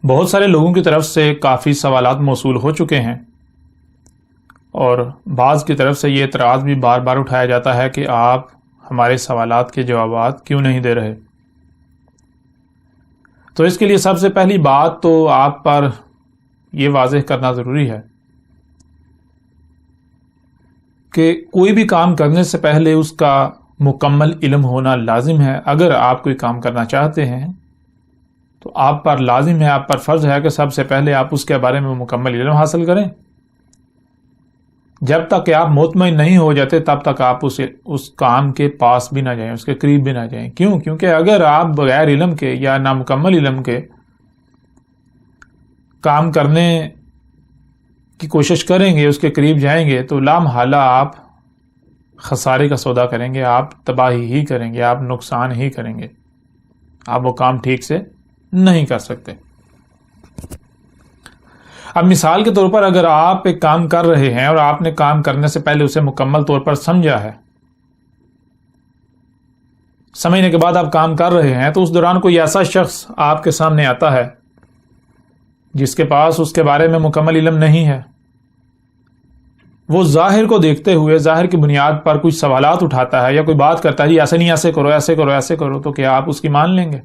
بہت سارے لوگوں کی طرف سے کافی سوالات موصول ہو چکے ہیں، اور بعض کی طرف سے یہ اعتراض بھی بار بار اٹھایا جاتا ہے کہ آپ ہمارے سوالات کے جوابات کیوں نہیں دے رہے۔ تو اس کے لیے سب سے پہلی بات تو آپ پر یہ واضح کرنا ضروری ہے کہ کوئی بھی کام کرنے سے پہلے اس کا مکمل علم ہونا لازم ہے۔ اگر آپ کوئی کام کرنا چاہتے ہیں تو آپ پر لازم ہے، آپ پر فرض ہے کہ سب سے پہلے آپ اس کے بارے میں مکمل علم حاصل کریں۔ جب تک کہ آپ مطمئن نہیں ہو جاتے تب تک آپ اس کام کے پاس بھی نہ جائیں، اس کے قریب بھی نہ جائیں۔ کیوں؟ کیونکہ اگر آپ بغیر علم کے یا نامکمل علم کے کام کرنے کی کوشش کریں گے، اس کے قریب جائیں گے، تو لامحالہ آپ خسارے کا سودا کریں گے، آپ تباہی ہی کریں گے، آپ نقصان ہی کریں گے، آپ وہ کام ٹھیک سے نہیں کر سکتے۔ اب مثال کے طور پر اگر آپ ایک کام کر رہے ہیں اور آپ نے کام کرنے سے پہلے اسے مکمل طور پر سمجھا ہے، سمجھنے کے بعد آپ کام کر رہے ہیں، تو اس دوران کوئی ایسا شخص آپ کے سامنے آتا ہے جس کے پاس اس کے بارے میں مکمل علم نہیں ہے، وہ ظاہر کو دیکھتے ہوئے ظاہر کی بنیاد پر کچھ سوالات اٹھاتا ہے یا کوئی بات کرتا ہے، جی ایسے نہیں، ایسے کرو، ایسے کرو، ایسے کرو، تو کیا آپ اس کی مان لیں گے؟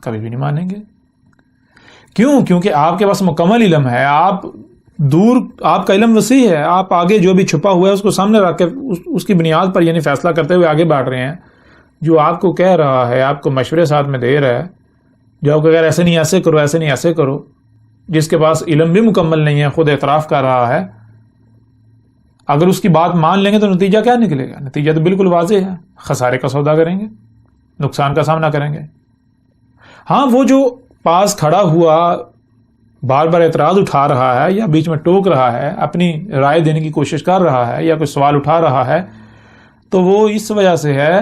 کبھی بھی نہیں مانیں گے۔ کیوں؟ کیونکہ آپ کے پاس مکمل علم ہے، آپ کا علم وسیع ہے، آپ آگے جو بھی چھپا ہوا ہے اس کو سامنے رکھ کے اس کی بنیاد پر یعنی فیصلہ کرتے ہوئے آگے بڑھ رہے ہیں۔ جو آپ کو کہہ رہا ہے، آپ کو مشورے ساتھ میں دے رہا ہے، جو آپ کو کہہ رہا ہے ایسے نہیں ایسے کرو، ایسے نہیں ایسے کرو، جس کے پاس علم بھی مکمل نہیں ہے، خود اعتراف کر رہا ہے، اگر اس کی بات مان لیں گے تو نتیجہ کیا نکلے گا؟ نتیجہ تو بالکل واضح ہے، خسارے کا سودا کریں گے، نقصان کا سامنا کریں گے۔ ہاں، وہ جو پاس کھڑا ہوا بار بار اعتراض اٹھا رہا ہے یا بیچ میں ٹوک رہا ہے، اپنی رائے دینے کی کوشش کر رہا ہے یا کوئی سوال اٹھا رہا ہے، تو وہ اس وجہ سے ہے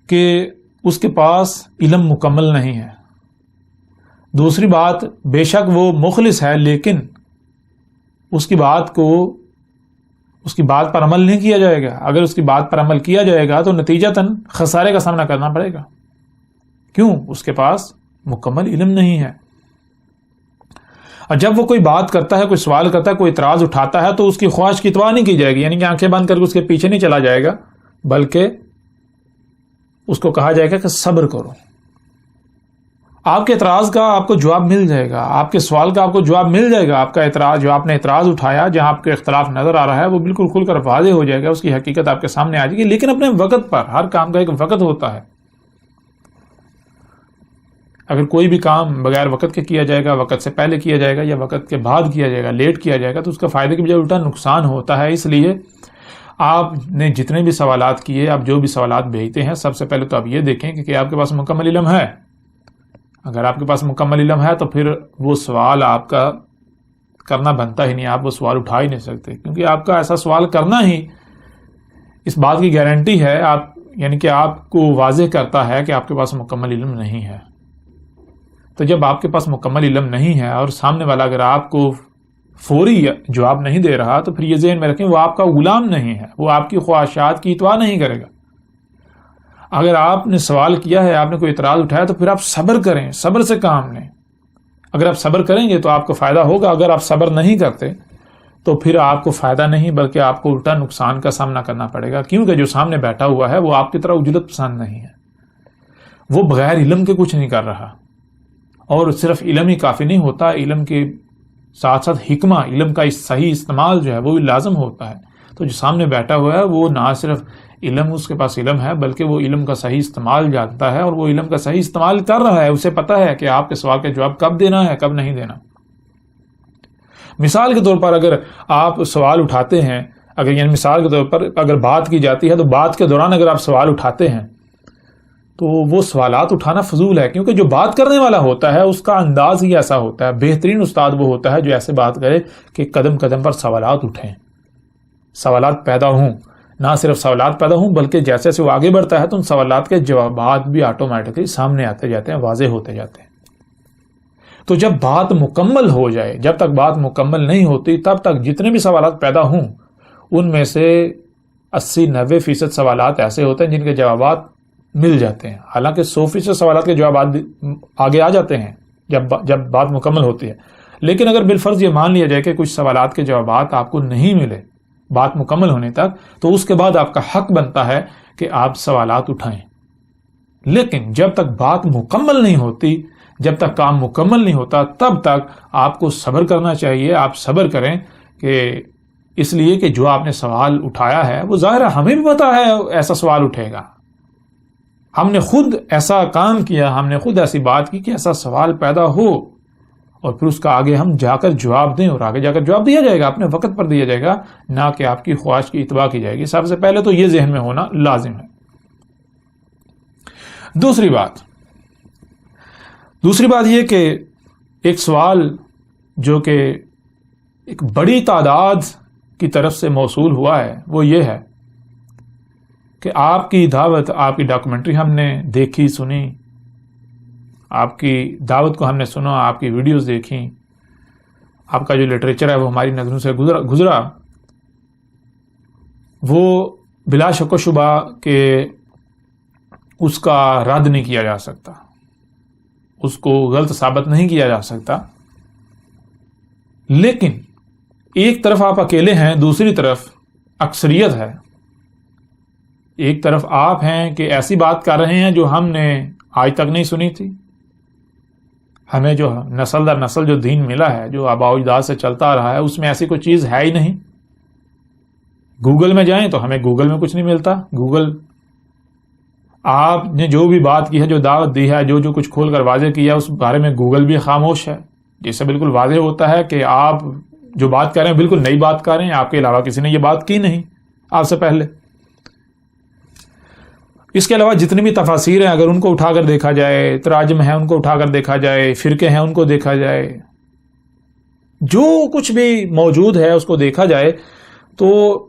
کہ اس کے پاس علم مکمل نہیں ہے۔ دوسری بات، بے شک وہ مخلص ہے، لیکن اس کی بات پر عمل نہیں کیا جائے گا۔ اگر اس کی بات پر عمل کیا جائے گا تو نتیجتاً خسارے کا سامنا کرنا پڑے گا۔ کیوں؟ اس کے پاس مکمل علم نہیں ہے۔ اور جب وہ کوئی بات کرتا ہے، کوئی سوال کرتا ہے، کوئی اعتراض اٹھاتا ہے، تو اس کی خواہش کی اتباع نہیں کی جائے گی، یعنی کہ آنکھیں بند کر کے اس کے پیچھے نہیں چلا جائے گا، بلکہ اس کو کہا جائے گا کہ صبر کرو۔ آپ کے اعتراض کا آپ کو جواب مل جائے گا، آپ کے سوال کا آپ کو جواب مل جائے گا، آپ کا اعتراض جو آپ نے اعتراض اٹھایا، جہاں آپ کو اختلاف نظر آ رہا ہے، وہ بالکل کھل کر واضح ہو جائے گا، اس کی حقیقت آپ کے سامنے آ جائے گی، لیکن اپنے وقت پر۔ ہر کام کا ایک وقت ہوتا ہے۔ اگر کوئی بھی کام بغیر وقت کے کیا جائے گا، وقت سے پہلے کیا جائے گا یا وقت کے بعد کیا جائے گا، لیٹ کیا جائے گا، تو اس کا فائدے کی بجائے الٹا نقصان ہوتا ہے۔ اس لیے آپ نے جتنے بھی سوالات کیے، آپ جو بھی سوالات بھیجتے ہیں، سب سے پہلے تو آپ یہ دیکھیں کہ آپ کے پاس مکمل علم ہے۔ اگر آپ کے پاس مکمل علم ہے تو پھر وہ سوال آپ کا کرنا بنتا ہی نہیں، آپ وہ سوال اٹھا ہی نہیں سکتے، کیونکہ آپ کا ایسا سوال کرنا ہی اس بات کی گارنٹی ہے، یعنی کہ آپ کو واضح کرتا ہے کہ آپ کے پاس مکمل علم نہیں ہے۔ تو جب آپ کے پاس مکمل علم نہیں ہے اور سامنے والا اگر آپ کو فوری جواب نہیں دے رہا، تو پھر یہ ذہن میں رکھیں وہ آپ کا غلام نہیں ہے، وہ آپ کی خواہشات کی اتباع نہیں کرے گا۔ اگر آپ نے سوال کیا ہے، آپ نے کوئی اعتراض اٹھایا، تو پھر آپ صبر کریں، صبر سے کام لیں۔ اگر آپ صبر کریں گے تو آپ کو فائدہ ہوگا، اگر آپ صبر نہیں کرتے تو پھر آپ کو فائدہ نہیں بلکہ آپ کو الٹا نقصان کا سامنا کرنا پڑے گا، کیونکہ جو سامنے بیٹھا ہوا ہے وہ آپ کی طرح اجلت پسند نہیں ہے، وہ بغیر علم کے کچھ نہیں کر رہا۔ اور صرف علم ہی کافی نہیں ہوتا، علم کے ساتھ ساتھ حکمہ، علم کا صحیح استعمال جو ہے وہ بھی لازم ہوتا ہے۔ تو جو سامنے بیٹھا ہوا ہے وہ نہ صرف علم اس کے پاس علم ہے، بلکہ وہ علم کا صحیح استعمال جانتا ہے، اور وہ علم کا صحیح استعمال کر رہا ہے، اسے پتہ ہے کہ آپ کے سوال کا جواب کب دینا ہے، کب نہیں دینا۔ مثال کے طور پر اگر آپ سوال اٹھاتے ہیں، مثال کے طور پر اگر بات کی جاتی ہے تو بات کے دوران اگر آپ سوال اٹھاتے ہیں تو وہ سوالات اٹھانا فضول ہے، کیونکہ جو بات کرنے والا ہوتا ہے اس کا انداز ہی ایسا ہوتا ہے۔ بہترین استاد وہ ہوتا ہے جو ایسے بات کرے کہ قدم قدم پر سوالات اٹھیں، سوالات پیدا ہوں، نہ صرف سوالات پیدا ہوں بلکہ جیسے جیسے وہ آگے بڑھتا ہے تو ان سوالات کے جوابات بھی آٹومیٹکلی سامنے آتے جاتے ہیں، واضح ہوتے جاتے ہیں۔ تو جب بات مکمل ہو جائے، جب تک بات مکمل نہیں ہوتی تب تک جتنے بھی سوالات پیدا ہوں ان میں سے 80-90% سوالات ایسے ہوتے ہیں جن کے جوابات مل جاتے ہیں. حالانکہ 100% سوالات کے جواب آگے آ جاتے ہیں جب بات مکمل ہوتی ہے. لیکن اگر بالفرض یہ مان لیا جائے کہ کچھ سوالات کے جوابات آپ کو نہیں ملے بات مکمل ہونے تک، تو اس کے بعد آپ کا حق بنتا ہے کہ آپ سوالات اٹھائیں. لیکن جب تک بات مکمل نہیں ہوتی، جب تک کام مکمل نہیں ہوتا، تب تک آپ کو صبر کرنا چاہیے. آپ صبر کریں کہ اس لیے کہ جو آپ نے سوال اٹھایا ہے وہ ظاہر ہے ہمیں بھی پتا ہے ایسا سوال اٹھے گا. ہم نے خود ایسا کام کیا، ہم نے خود ایسی بات کی کہ ایسا سوال پیدا ہو، اور پھر اس کا آگے ہم جا کر جواب دیں، اور آگے جا کر جواب دیا جائے گا، اپنے وقت پر دیا جائے گا، نہ کہ آپ کی خواہش کی اتباع کی جائے گی. سب سے پہلے تو یہ ذہن میں ہونا لازم ہے. دوسری بات یہ کہ ایک سوال جو کہ ایک بڑی تعداد کی طرف سے موصول ہوا ہے وہ یہ ہے کہ آپ کی دعوت، آپ کی ڈاکومنٹری ہم نے دیکھی سنی، آپ کی دعوت کو ہم نے سنا، آپ کی ویڈیوز دیکھیں، آپ کا جو لٹریچر ہے وہ ہماری نظروں سے گزرا، وہ بلا شک و شبہ کہ اس کا رد نہیں کیا جا سکتا، اس کو غلط ثابت نہیں کیا جا سکتا. لیکن ایک طرف آپ اکیلے ہیں، دوسری طرف اکثریت ہے. ایک طرف آپ ہیں کہ ایسی بات کر رہے ہیں جو ہم نے آج تک نہیں سنی تھی. ہمیں جو نسل در نسل جو دین ملا ہے، جو آباء و اجداد سے چلتا آ رہا ہے، اس میں ایسی کوئی چیز ہے ہی نہیں. گوگل میں جائیں تو ہمیں گوگل میں کچھ نہیں ملتا. گوگل آپ نے جو بھی بات کی ہے، جو دعوت دی ہے، جو کچھ کھول کر واضح کیا، اس بارے میں گوگل بھی خاموش ہے. جس سے بالکل واضح ہوتا ہے کہ آپ جو بات کر رہے ہیں بالکل نئی بات کر رہے ہیں، آپ کے علاوہ کسی نے یہ بات کی نہیں آپ سے پہلے. اس کے علاوہ جتنی بھی تفاسیر ہیں اگر ان کو اٹھا کر دیکھا جائے، تراجم ہیں ان کو اٹھا کر دیکھا جائے، فرقے ہیں ان کو دیکھا جائے، جو کچھ بھی موجود ہے اس کو دیکھا جائے، تو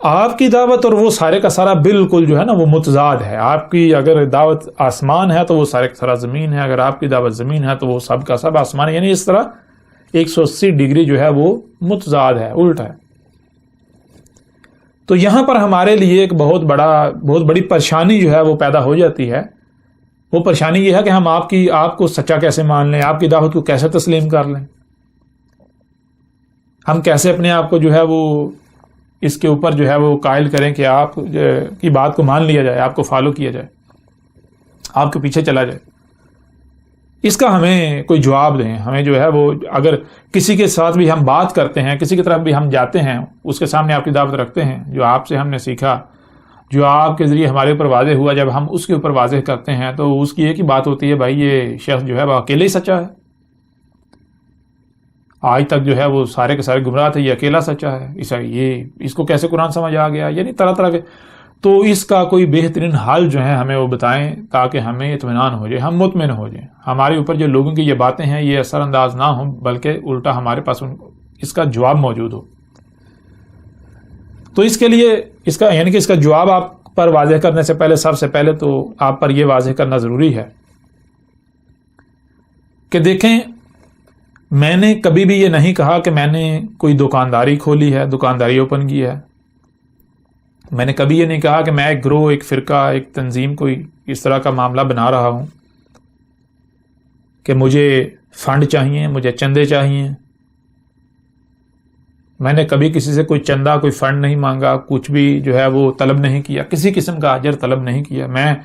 آپ کی دعوت اور وہ سارے کا سارا بالکل جو ہے نا وہ متضاد ہے. آپ کی اگر دعوت آسمان ہے تو وہ سارے کا سارا زمین ہے، اگر آپ کی دعوت زمین ہے تو وہ سب کا سب آسمان ہے. یعنی اس طرح 180 ڈگری جو ہے وہ متضاد ہے، الٹا ہے. تو یہاں پر ہمارے لیے ایک بہت بڑی پریشانی جو ہے وہ پیدا ہو جاتی ہے. وہ پریشانی یہ ہے کہ ہم آپ کو سچا کیسے مان لیں، آپ کی دعوت کو کیسے تسلیم کر لیں، ہم کیسے اپنے آپ کو جو ہے وہ اس کے اوپر جو ہے وہ قائل کریں کہ آپ کی بات کو مان لیا جائے، آپ کو فالو کیا جائے، آپ کے پیچھے چلا جائے. اس کا ہمیں کوئی جواب دیں. ہمیں جو ہے وہ اگر کسی کے ساتھ بھی ہم بات کرتے ہیں، کسی کی طرف بھی ہم جاتے ہیں، اس کے سامنے آپ کی دعوت رکھتے ہیں، جو آپ سے ہم نے سیکھا، جو آپ کے ذریعے ہمارے اوپر واضح ہوا، جب ہم اس کے اوپر واضح کرتے ہیں تو اس کی ایک ہی بات ہوتی ہے، بھائی یہ شخص جو ہے وہ اکیلے ہی سچا ہے، آج تک جو ہے وہ سارے کے سارے گمراہ تھے، یہ اکیلا سچا ہے، اس کو کیسے قرآن سمجھ آ گیا، یعنی طرح طرح کے. تو اس کا کوئی بہترین حل جو ہے ہمیں وہ بتائیں تاکہ ہمیں اطمینان ہو جائے، ہم مطمئن ہو جائیں، ہمارے اوپر جو لوگوں کی یہ باتیں ہیں یہ اثر انداز نہ ہوں، بلکہ الٹا ہمارے پاس اس کا جواب موجود ہو. تو اس کے لیے اس کا جواب آپ پر واضح کرنے سے پہلے، سب سے پہلے تو آپ پر یہ واضح کرنا ضروری ہے کہ دیکھیں، میں نے کبھی بھی یہ نہیں کہا کہ میں نے کوئی دکانداری کھولی ہے، دکانداری اوپن کی ہے. میں نے کبھی یہ نہیں کہا کہ میں ایک گروہ، ایک فرقہ، ایک تنظیم کوئی اس طرح کا معاملہ بنا رہا ہوں کہ مجھے فنڈ چاہیے، مجھے چندے چاہیے. میں نے کبھی کسی سے کوئی چندہ، کوئی فنڈ نہیں مانگا، کچھ بھی جو ہے وہ طلب نہیں کیا، کسی قسم کا اجر طلب نہیں کیا. میں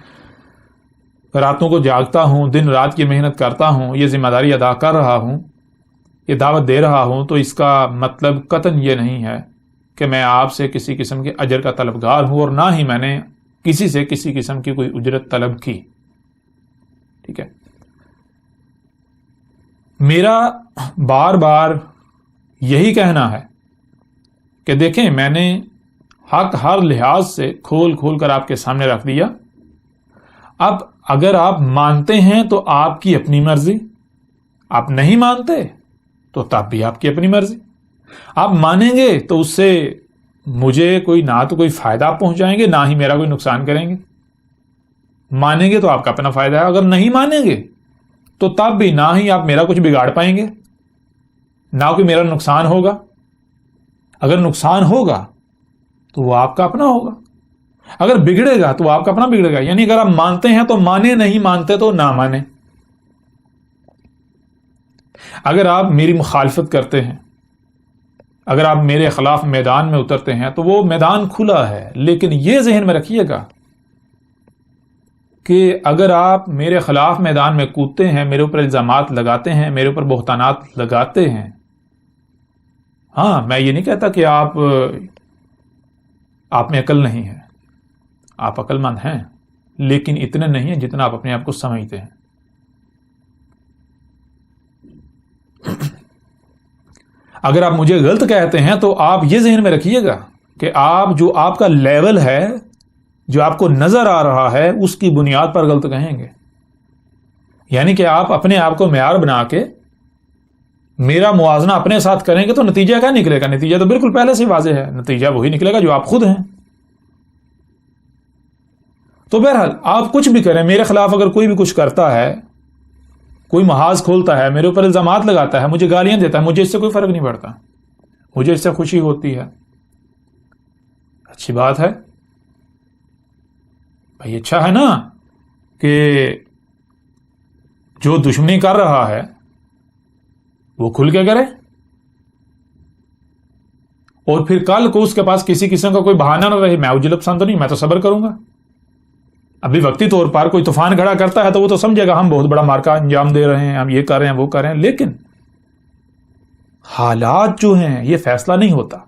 راتوں کو جاگتا ہوں، دن رات کی محنت کرتا ہوں، یہ ذمہ داری ادا کر رہا ہوں، یہ دعوت دے رہا ہوں. تو اس کا مطلب قطعاً یہ نہیں ہے کہ میں آپ سے کسی قسم کے اجر کا طلبگار ہوں، اور نہ ہی میں نے کسی سے کسی قسم کی کوئی اجرت طلب کی. ٹھیک ہے، میرا بار بار یہی کہنا ہے کہ دیکھیں، میں نے حق ہر لحاظ سے کھول کر آپ کے سامنے رکھ دیا. اب اگر آپ مانتے ہیں تو آپ کی اپنی مرضی، آپ نہیں مانتے تو تب بھی آپ کی اپنی مرضی. آپ مانیں گے تو اس سے مجھے نہ تو کوئی فائدہ پہنچائیں گے، نہ ہی میرا کوئی نقصان کریں گے. مانیں گے تو آپ کا اپنا فائدہ ہے، اگر نہیں مانیں گے تو تب بھی نہ ہی آپ میرا کچھ بگاڑ پائیں گے، نہ کوئی میرا نقصان ہوگا. اگر نقصان ہوگا تو وہ آپ کا اپنا ہوگا. اگر بگڑے گا تو آپ کا اپنا بگڑے گا. یعنی اگر آپ مانتے ہیں تو مانے, نہیں مانتے تو نہ مانے. اگر آپ میری مخالفت کرتے ہیں, اگر آپ میرے خلاف میدان میں اترتے ہیں تو وہ میدان کھلا ہے, لیکن یہ ذہن میں رکھیے گا کہ اگر آپ میرے خلاف میدان میں کودتے ہیں, میرے اوپر الزامات لگاتے ہیں, میرے اوپر بہتانات لگاتے ہیں, ہاں میں یہ نہیں کہتا کہ آپ میں عقل نہیں ہے, آپ عقل مند ہیں, لیکن اتنے نہیں ہیں جتنا آپ اپنے آپ کو سمجھتے ہیں. اگر آپ مجھے غلط کہتے ہیں تو آپ یہ ذہن میں رکھیے گا کہ آپ کا لیول ہے, جو آپ کو نظر آ رہا ہے, اس کی بنیاد پر غلط کہیں گے. یعنی کہ آپ اپنے آپ کو معیار بنا کے میرا موازنہ اپنے ساتھ کریں گے تو نتیجہ کیا نکلے گا؟ نتیجہ تو بالکل پہلے سے واضح ہے, نتیجہ وہی نکلے گا جو آپ خود ہیں. تو بہرحال آپ کچھ بھی کریں, میرے خلاف اگر کوئی بھی کچھ کرتا ہے, کوئی محاذ کھولتا ہے, میرے اوپر الزامات لگاتا ہے, مجھے گالیاں دیتا ہے, مجھے اس سے کوئی فرق نہیں پڑتا, مجھے اس سے خوشی ہوتی ہے. اچھی بات ہے بھائی, اچھا ہے نا کہ جو دشمنی کر رہا ہے وہ کھل کے کرے, اور پھر کل کو اس کے پاس کسی قسم کا کوئی بہانہ نہ رہے. میں اجلب پسند تو نہیں, میں تو صبر کروں گا. ابھی وقتی طور پر کوئی طوفان کھڑا کرتا ہے تو وہ تو سمجھے گا ہم بہت بڑا مارکا انجام دے رہے ہیں, ہم یہ کر رہے ہیں, وہ کر رہے ہیں, لیکن حالات جو ہیں یہ فیصلہ نہیں ہوتا,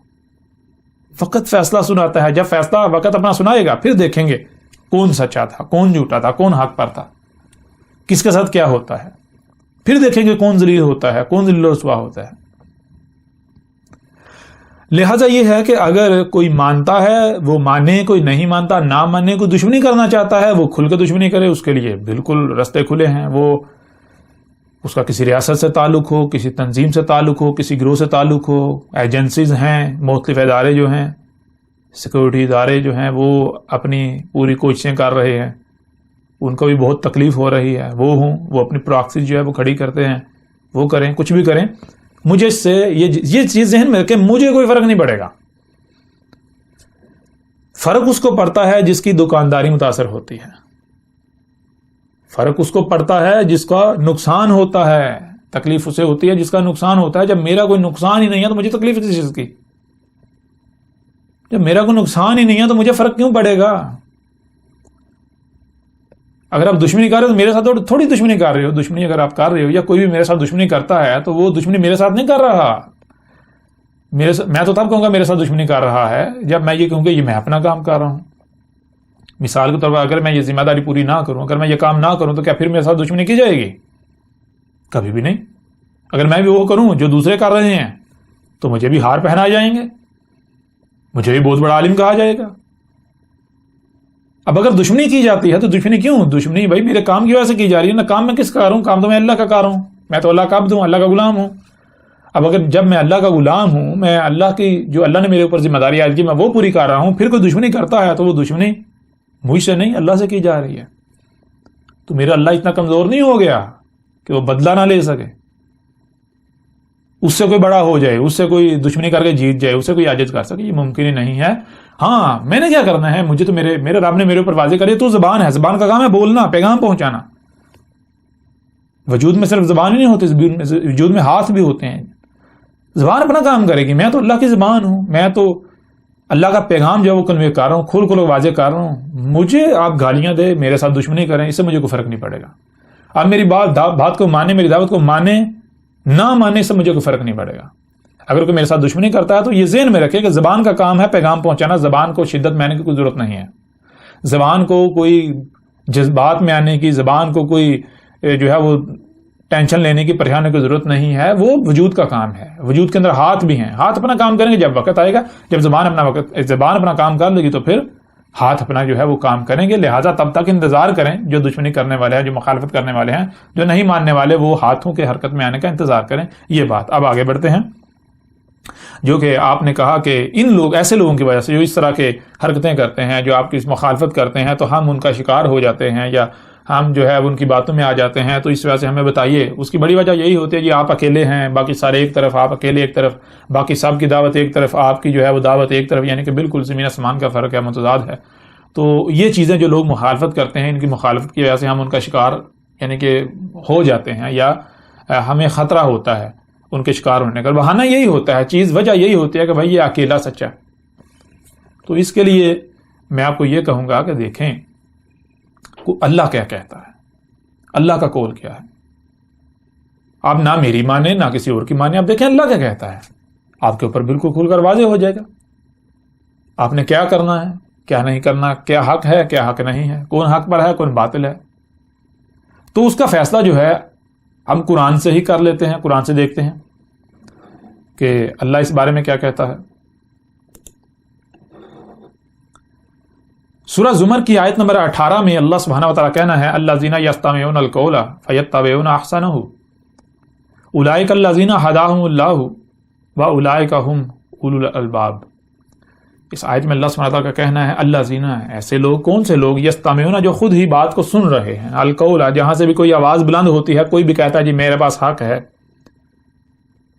وقت فیصلہ سناتا ہے. جب فیصلہ وقت اپنا سنائے گا پھر دیکھیں گے کون سچا تھا, کون جھوٹا تھا, کون حق پر تھا, کس کے ساتھ کیا ہوتا ہے. پھر دیکھیں گے کون ذلیل ہوتا ہے, کون ذلیل و رسوا ہوتا ہے. لہذا یہ ہے کہ اگر کوئی مانتا ہے وہ مانے, کوئی نہیں مانتا نہ مانے, کوئی دشمنی کرنا چاہتا ہے وہ کھل کے دشمنی کرے, اس کے لیے بالکل رستے کھلے ہیں. وہ اس کا کسی ریاست سے تعلق ہو, کسی تنظیم سے تعلق ہو, کسی گروہ سے تعلق ہو, ایجنسیز ہیں, مختلف ادارے جو ہیں, سیکورٹی ادارے جو ہیں وہ اپنی پوری کوششیں کر رہے ہیں, ان کو بھی بہت تکلیف ہو رہی ہے, وہ ہوں, وہ اپنی پراکسی جو ہے وہ کھڑی کرتے ہیں, وہ کریں, کچھ بھی کریں, مجھے اس سے یہ چیز ذہن میں کہ مجھے کوئی فرق نہیں پڑے گا. فرق اس کو پڑتا ہے جس کی دکانداری متاثر ہوتی ہے, فرق اس کو پڑتا ہے جس کا نقصان ہوتا ہے, تکلیف اسے ہوتی ہے جس کا نقصان ہوتا ہے. جب میرا کوئی نقصان ہی نہیں ہے تو مجھے تکلیف کس چیز کی؟ جب میرا کوئی نقصان ہی نہیں ہے تو مجھے فرق کیوں پڑے گا؟ اگر آپ دشمنی کر رہے ہو تو میرے ساتھ تھوڑی دشمنی کر رہے ہو. دشمنی اگر آپ کر رہے ہو یا کوئی بھی میرے ساتھ دشمنی کرتا ہے تو وہ دشمنی میرے ساتھ نہیں کر رہا. میں تو تب کہوں گا میرے ساتھ دشمنی کر رہا ہے جب میں یہ کہوں گا یہ میں اپنا کام کر رہا ہوں. مثال کے طور پر اگر میں یہ ذمہ داری پوری نہ کروں, اگر میں یہ کام نہ کروں تو کیا پھر میرے ساتھ دشمنی کی جائے گی؟ کبھی بھی نہیں. اگر میں بھی وہ کروں جو دوسرے کر رہے ہیں تو مجھے بھی ہار پہنا جائیں گے, مجھے بھی بہت بڑا عالم کہا جائے گا. اب اگر دشمنی کی جاتی ہے تو دشمنی کیوں؟ دشمنی بھائی میرے کام کی وجہ سے کی جا رہی ہے نا. کام میں کس کا کر رہا ہوں؟ کام تو میں اللہ کا کر رہا ہوں, میں تو اللہ کا عبد ہوں, اللہ کا غلام ہوں. اب اگر جب میں اللہ کا غلام ہوں, میں اللہ کی جو اللہ نے میرے اوپر ذمہ داری عائد کی میں وہ پوری کر رہا ہوں, پھر کوئی دشمنی کرتا ہے تو وہ دشمنی مجھ سے نہیں اللہ سے کی جا رہی ہے. تو میرا اللہ اتنا کمزور نہیں ہو گیا کہ وہ بدلہ نہ لے سکے, اس سے کوئی بڑا ہو جائے, اس سے کوئی دشمنی کر کے جیت جائے, اس سے کوئی عاجز کر سکے. یہ ممکن ہی نہیں ہے. ہاں میں نے کیا کرنا ہے, مجھے تو میرے رب نے میرے اوپر واضح کری تو زبان ہے, زبان کا کام ہے بولنا, پیغام پہنچانا. وجود میں صرف زبان ہی نہیں ہوتی, وجود میں ہاتھ بھی ہوتے ہیں. زبان اپنا کام کرے گی. میں تو اللہ کی زبان ہوں, میں تو اللہ کا پیغام جو ہے وہ کنوے کر رہا ہوں, کھول واضح کر رہا ہوں. مجھے آپ گالیاں دے, میرے ساتھ دشمنی کریں, اس سے مجھے کوئی فرق نہیں پڑے گا. آپ میری بات کو مانے, میری دعوت کو مانے, نہ مانے, سے مجھے کوئی فرق نہیں پڑے گا. اگر کوئی میرے ساتھ دشمنی کرتا ہے تو یہ ذہن میں رکھے کہ زبان کا کام ہے پیغام پہنچانا. زبان کو شدت میں آنے کی کوئی ضرورت نہیں ہے, زبان کو کوئی جذبات میں آنے کی, زبان کو کوئی جو ہے وہ ٹینشن لینے کی, پریشانی کی ضرورت نہیں ہے. وہ وجود کا کام ہے. وجود کے اندر ہاتھ بھی ہیں, ہاتھ اپنا کام کریں گے جب وقت آئے گا. جب زبان اپنا کام کر لے گی تو پھر ہاتھ اپنا جو ہے وہ کام کریں گے. لہٰذا تب تک انتظار کریں, جو دشمنی کرنے والے ہیں, جو مخالفت کرنے والے ہیں, جو نہیں ماننے والے, وہ ہاتھوں کے حرکت میں آنے کا انتظار کریں. یہ بات. اب آگے بڑھتے ہیں. جو کہ آپ نے کہا کہ ایسے لوگوں کی وجہ سے جو اس طرح کے حرکتیں کرتے ہیں, جو آپ کی مخالفت کرتے ہیں, تو ہم ان کا شکار ہو جاتے ہیں یا ہم جو ہے ان کی باتوں میں آ جاتے ہیں. تو اس وجہ سے ہمیں بتائیے. اس کی بڑی وجہ یہی ہوتی ہے جی آپ اکیلے ہیں, باقی سارے ایک طرف, آپ اکیلے ایک طرف, باقی سب کی دعوت ایک طرف, آپ کی جو ہے وہ دعوت ایک طرف. یعنی کہ بالکل زمین آسمان کا فرق ہے, متضاد ہے. تو یہ چیزیں جو لوگ مخالفت کرتے ہیں، ان کی مخالفت کی وجہ سے ہم ان کا شکار یعنی کہ ہو جاتے ہیں، یا ہمیں خطرہ ہوتا ہے ان کے شکار ہونے کا. بہانہ یہی ہوتا ہے، چیز وجہ یہی ہوتی ہے کہ بھائی یہ اکیلا سچا ہے. تو اس کے لیے میں آپ کو یہ کہوں گا کہ دیکھیں اللہ کیا کہتا ہے، اللہ کا قول کیا ہے. آپ نہ میری مانیں نہ کسی اور کی مانیں، آپ دیکھیں اللہ کیا کہتا ہے، آپ کے اوپر بالکل کھل کر واضح ہو جائے گا آپ نے کیا کرنا ہے کیا نہیں کرنا، کیا حق ہے کیا حق نہیں ہے، کون حق پر ہے کون باطل ہے. تو اس کا فیصلہ جو ہے ہم قرآن سے ہی کر لیتے ہیں، قرآن سے دیکھتے ہیں کہ اللہ اس بارے میں کیا کہتا ہے. سورہ زمر کی آیت نمبر 18 میں اللہ سبحانہ و تعالیٰ کہنا ہے الذین یستمعون القول فیتبعون احسنہ اولئک الذین ہداہم اللہ واولئک ہم اولو الالباب. اس آیت میں اللہ سبحانہ و تعالیٰ کا کہنا ہے الذین، ایسے لوگ، کون سے لوگ، یستمعون، جو خود ہی بات کو سن رہے ہیں، القول، جہاں سے بھی کوئی آواز بلند ہوتی ہے، کوئی بھی کہتا ہے جی میرے پاس حق ہے،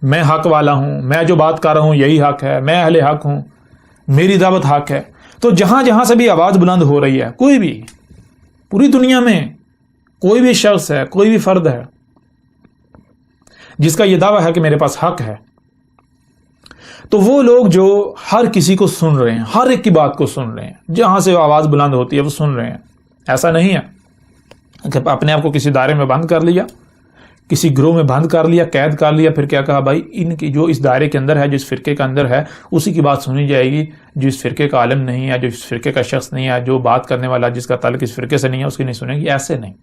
میں حق والا ہوں، میں جو بات کر رہا ہوں یہی حق ہے، میں اہل حق ہوں، میری دعوت حق ہے. تو جہاں جہاں سے بھی آواز بلند ہو رہی ہے، کوئی بھی پوری دنیا میں کوئی بھی شخص ہے، کوئی بھی فرد ہے جس کا یہ دعویٰ ہے کہ میرے پاس حق ہے، تو وہ لوگ جو ہر کسی کو سن رہے ہیں، ہر ایک کی بات کو سن رہے ہیں، جہاں سے آواز بلند ہوتی ہے وہ سن رہے ہیں. ایسا نہیں ہے کہ اپنے آپ کو کسی دائرے میں بند کر لیا، کسی گروہ میں بند کر لیا، قید کر لیا، پھر کیا کہا بھائی ان کی جو اس دائرے کے اندر ہے، جس فرقے کے اندر ہے، اسی کی بات سنی جائے گی. جو اس فرقے کا عالم نہیں ہے، جو اس فرقے کا شخص نہیں ہے، جو بات کرنے والا جس کا تعلق اس فرقے سے نہیں ہے، اس کی نہیں سنے گی. ایسے نہیں.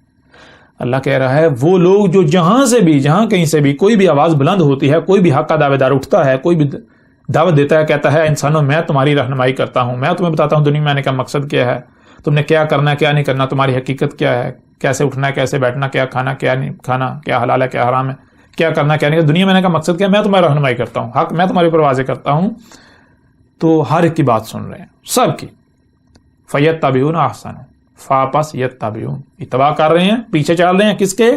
اللہ کہہ رہا ہے وہ لوگ جو جہاں سے بھی، جہاں کہیں سے بھی کوئی بھی آواز بلند ہوتی ہے، کوئی بھی حق کا دعوے دار اٹھتا ہے، کوئی بھی دعوت دیتا ہے، کہتا ہے انسانوں میں تمہاری رہنمائی کرتا ہوں، میں تمہیں بتاتا ہوں دنیا میں آنے کا مقصد کیا ہے، تم نے کیا کرنا ہے کیا نہیں کرنا، تمہاری حقیقت کیا ہے، کیسے اٹھنا ہے کیسے بیٹھنا، کیا کھانا کیا نہیں کھانا، کیا حلال ہے کیا حرام ہے، کیا کرنا کیا نہیں، دنیا میں آنے کا مقصد کیا ہے، میں تمہاری رہنمائی کرتا ہوں، حق میں تمہارے اوپر واضح کرتا ہوں. تو ہر ایک کی بات سن رہے ہیں، سب کی. فیتبعون احسنہ، فاپس یتبعون، اتباع کر رہے ہیں، پیچھے چل رہے ہیں کس کے؟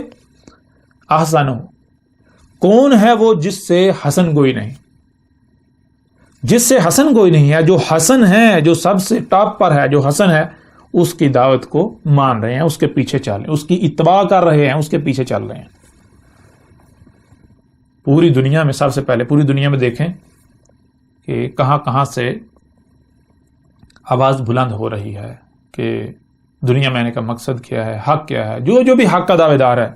احسنہ. کون ہے وہ جس سے حسن گوئی نہیں، جس سے حسن کوئی نہیں ہے، جو حسن ہے، جو سب سے ٹاپ پر ہے، جو حسن ہے، اس کی دعوت کو مان رہے ہیں، اس کے پیچھے چل رہے ہیں، اس کی اتباع کر رہے ہیں، اس کے پیچھے چل رہے ہیں. پوری دنیا میں سب سے پہلے پوری دنیا میں دیکھیں کہ کہاں کہاں سے آواز بلند ہو رہی ہے کہ دنیا میں آنے کا مقصد کیا ہے، حق کیا ہے. جو بھی حق کا دعوے دار ہے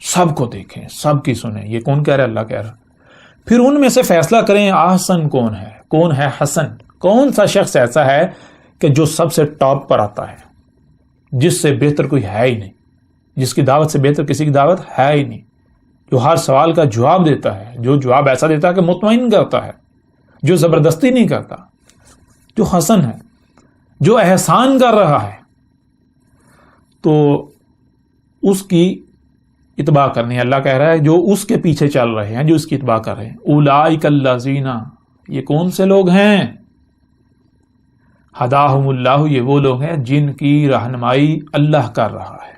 سب کو دیکھیں، سب کی سنیں. یہ کون کہہ رہا ہے؟ اللہ کہہ رہا ہے. پھر ان میں سے فیصلہ کریں احسن کون ہے، کون ہے حسن، کون سا شخص ایسا ہے کہ جو سب سے ٹاپ پر آتا ہے، جس سے بہتر کوئی ہے ہی نہیں، جس کی دعوت سے بہتر کسی کی دعوت ہے ہی نہیں، جو ہر سوال کا جواب دیتا ہے، جو جواب ایسا دیتا ہے کہ مطمئن کرتا ہے، جو زبردستی نہیں کرتا، جو حسن ہے، جو احسان کر رہا ہے. تو اس کی اتباع کرنی ہے. اللہ کہہ رہا ہے جو اس کے پیچھے چل رہے ہیں، جو اس کی اتباع کر رہے ہیں. اولئک الذین، یہ کون سے لوگ ہیں؟ ہداہم اللہ، یہ وہ لوگ ہیں جن کی رہنمائی اللہ کر رہا ہے.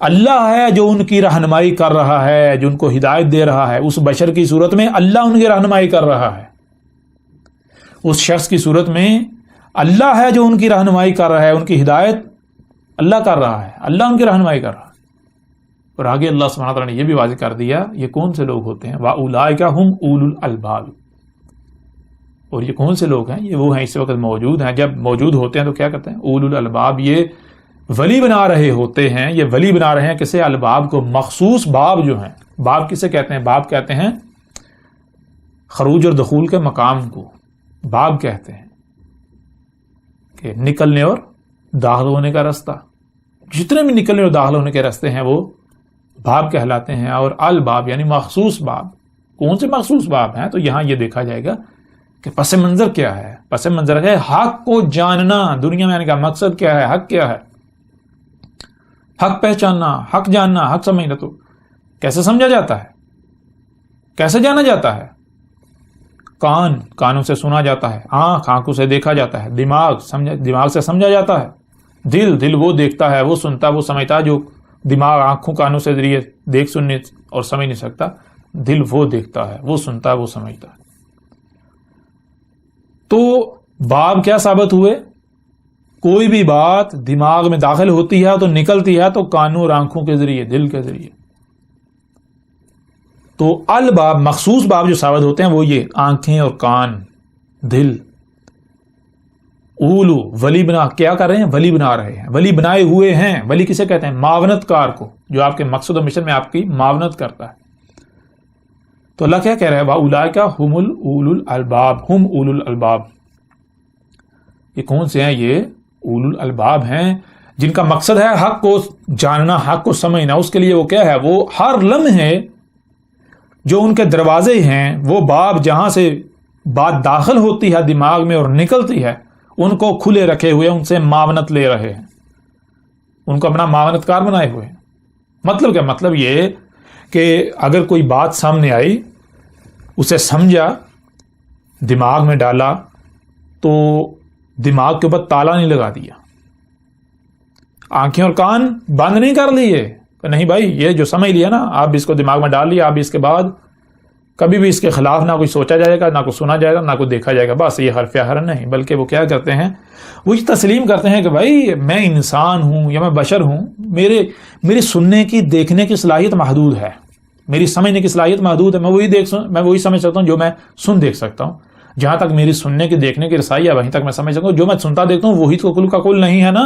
اللہ ہے جو ان کی رہنمائی کر رہا ہے، جو ان کو ہدایت دے رہا ہے. اس بشر کی صورت میں اللہ ان کی رہنمائی کر رہا ہے، اس شخص کی صورت میں اللہ ہے جو ان کی رہنمائی کر رہا ہے، ان کی ہدایت اللہ کر رہا ہے، اللہ ان کی رہنمائی کر رہا ہے. اور آگے اللہ سبحانہ وتعالیٰ نے یہ بھی واضح کر دیا یہ کون سے لوگ ہوتے ہیں. وَأُولَئِكَ هُمْ أُولُو الْأَلْبَابِ، اور یہ کون سے لوگ ہیں؟ یہ وہ ہیں اس وقت موجود ہیں. جب موجود ہوتے ہیں تو کیا کرتے ہیں؟ اولو الالباب، یہ ولی بنا رہے ہوتے ہیں. یہ ولی بنا رہے ہیں کسے؟ الباب کو. مخصوص باب جو ہیں، باب کسے کہتے ہیں؟ باب کہتے ہیں خروج اور دخول کے مقام کو باب کہتے ہیں، کہ نکلنے اور داخل ہونے کا رستہ. جتنے بھی نکلنے اور داخل ہونے کے راستے ہیں وہ باب کہلاتے ہیں. اور الباب یعنی مخصوص باب. کون سے مخصوص باب ہیں؟ تو یہاں یہ دیکھا جائے گا کہ پس منظر کیا ہے. پس منظر ہے حق کو جاننا. دنیا میں آنے کا مقصد کیا ہے، حق کیا ہے، حق پہچاننا، حق جاننا، حق سمجھنا. تو کیسے سمجھا جاتا ہے، کیسے جانا جاتا ہے؟ کان، کانوں سے سنا جاتا ہے. آنکھ، آنکھوں سے دیکھا جاتا ہے. دماغ، دماغ سے سمجھا جاتا ہے. دل، دل وہ دیکھتا ہے، وہ سنتا، وہ سمجھتا. جو دماغ آنکھوں کانوں سے ذریعے دیکھ سننے اور سمجھ نہیں سکتا، دل وہ دیکھتا ہے، وہ سنتا ہے، وہ سمجھتا ہے. تو باب کیا ثابت ہوئے؟ کوئی بھی بات دماغ میں داخل ہوتی ہے تو نکلتی ہے تو کانوں اور آنکھوں کے ذریعے، دل کے ذریعے. تو الباب مخصوص باب جو ثابت ہوتے ہیں وہ یہ آنکھیں اور کان، دل. اولو ولی بنا کیا کر رہے ہیں؟ ولی بنا رہے ہیں، ولی بنائے ہوئے ہیں. ولی کسے کہتے ہیں؟ معاونت کار کو، جو آپ کے مقصد و مشن میں آپ کی معاونت کرتا ہے. تو اللہ کیا کہہ رہا ہے؟ وَأُولَٰئِكَ هُمُ الْأُولُو الْأَلْبَابِ، ہم اولو الالباب. یہ کون سے ہیں؟ یہ اولو الالباب ہیں جن کا مقصد ہے حق کو جاننا، حق کو سمجھنا. اس کے لیے وہ کیا ہے؟ وہ ہر لمحے جو ان کے دروازے ہیں، وہ باب جہاں سے بات داخل ہوتی ہے دماغ میں اور نکلتی ہے، ان کو کھلے رکھے ہوئے، ان سے معاونت لے رہے ہیں، ان کو اپنا معاونت کار بنائے ہوئے ہیں. مطلب کیا؟ مطلب یہ کہ اگر کوئی بات سامنے آئی، اسے سمجھا، دماغ میں ڈالا، تو دماغ کے اوپر تالا نہیں لگا دیا، آنکھیں اور کان بند نہیں کر لیے کہ نہیں بھائی یہ جو سمجھ لیا نا، آپ اس کو دماغ میں ڈال لیا، آپ اس کے بعد کبھی بھی اس کے خلاف نہ کوئی سوچا جائے گا، نہ کوئی سنا جائے گا، نہ کوئی دیکھا جائے گا. بس یہ حرف حر نہیں، بلکہ وہ کیا کرتے ہیں؟ وہ یہ تسلیم کرتے ہیں کہ بھائی میں انسان ہوں یا میں بشر ہوں، میری سننے کی، دیکھنے کی صلاحیت محدود ہے، میری سمجھنے کی صلاحیت محدود ہے. میں وہی سمجھ سکتا ہوں جو میں سن دیکھ سکتا ہوں. جہاں تک میری سننے کی، دیکھنے کی رسائی ہے وہیں تک میں سمجھ سکتا ہوں. جو میں سنتا دیکھتا ہوں وہی تو کل کا کل نہیں ہے نا.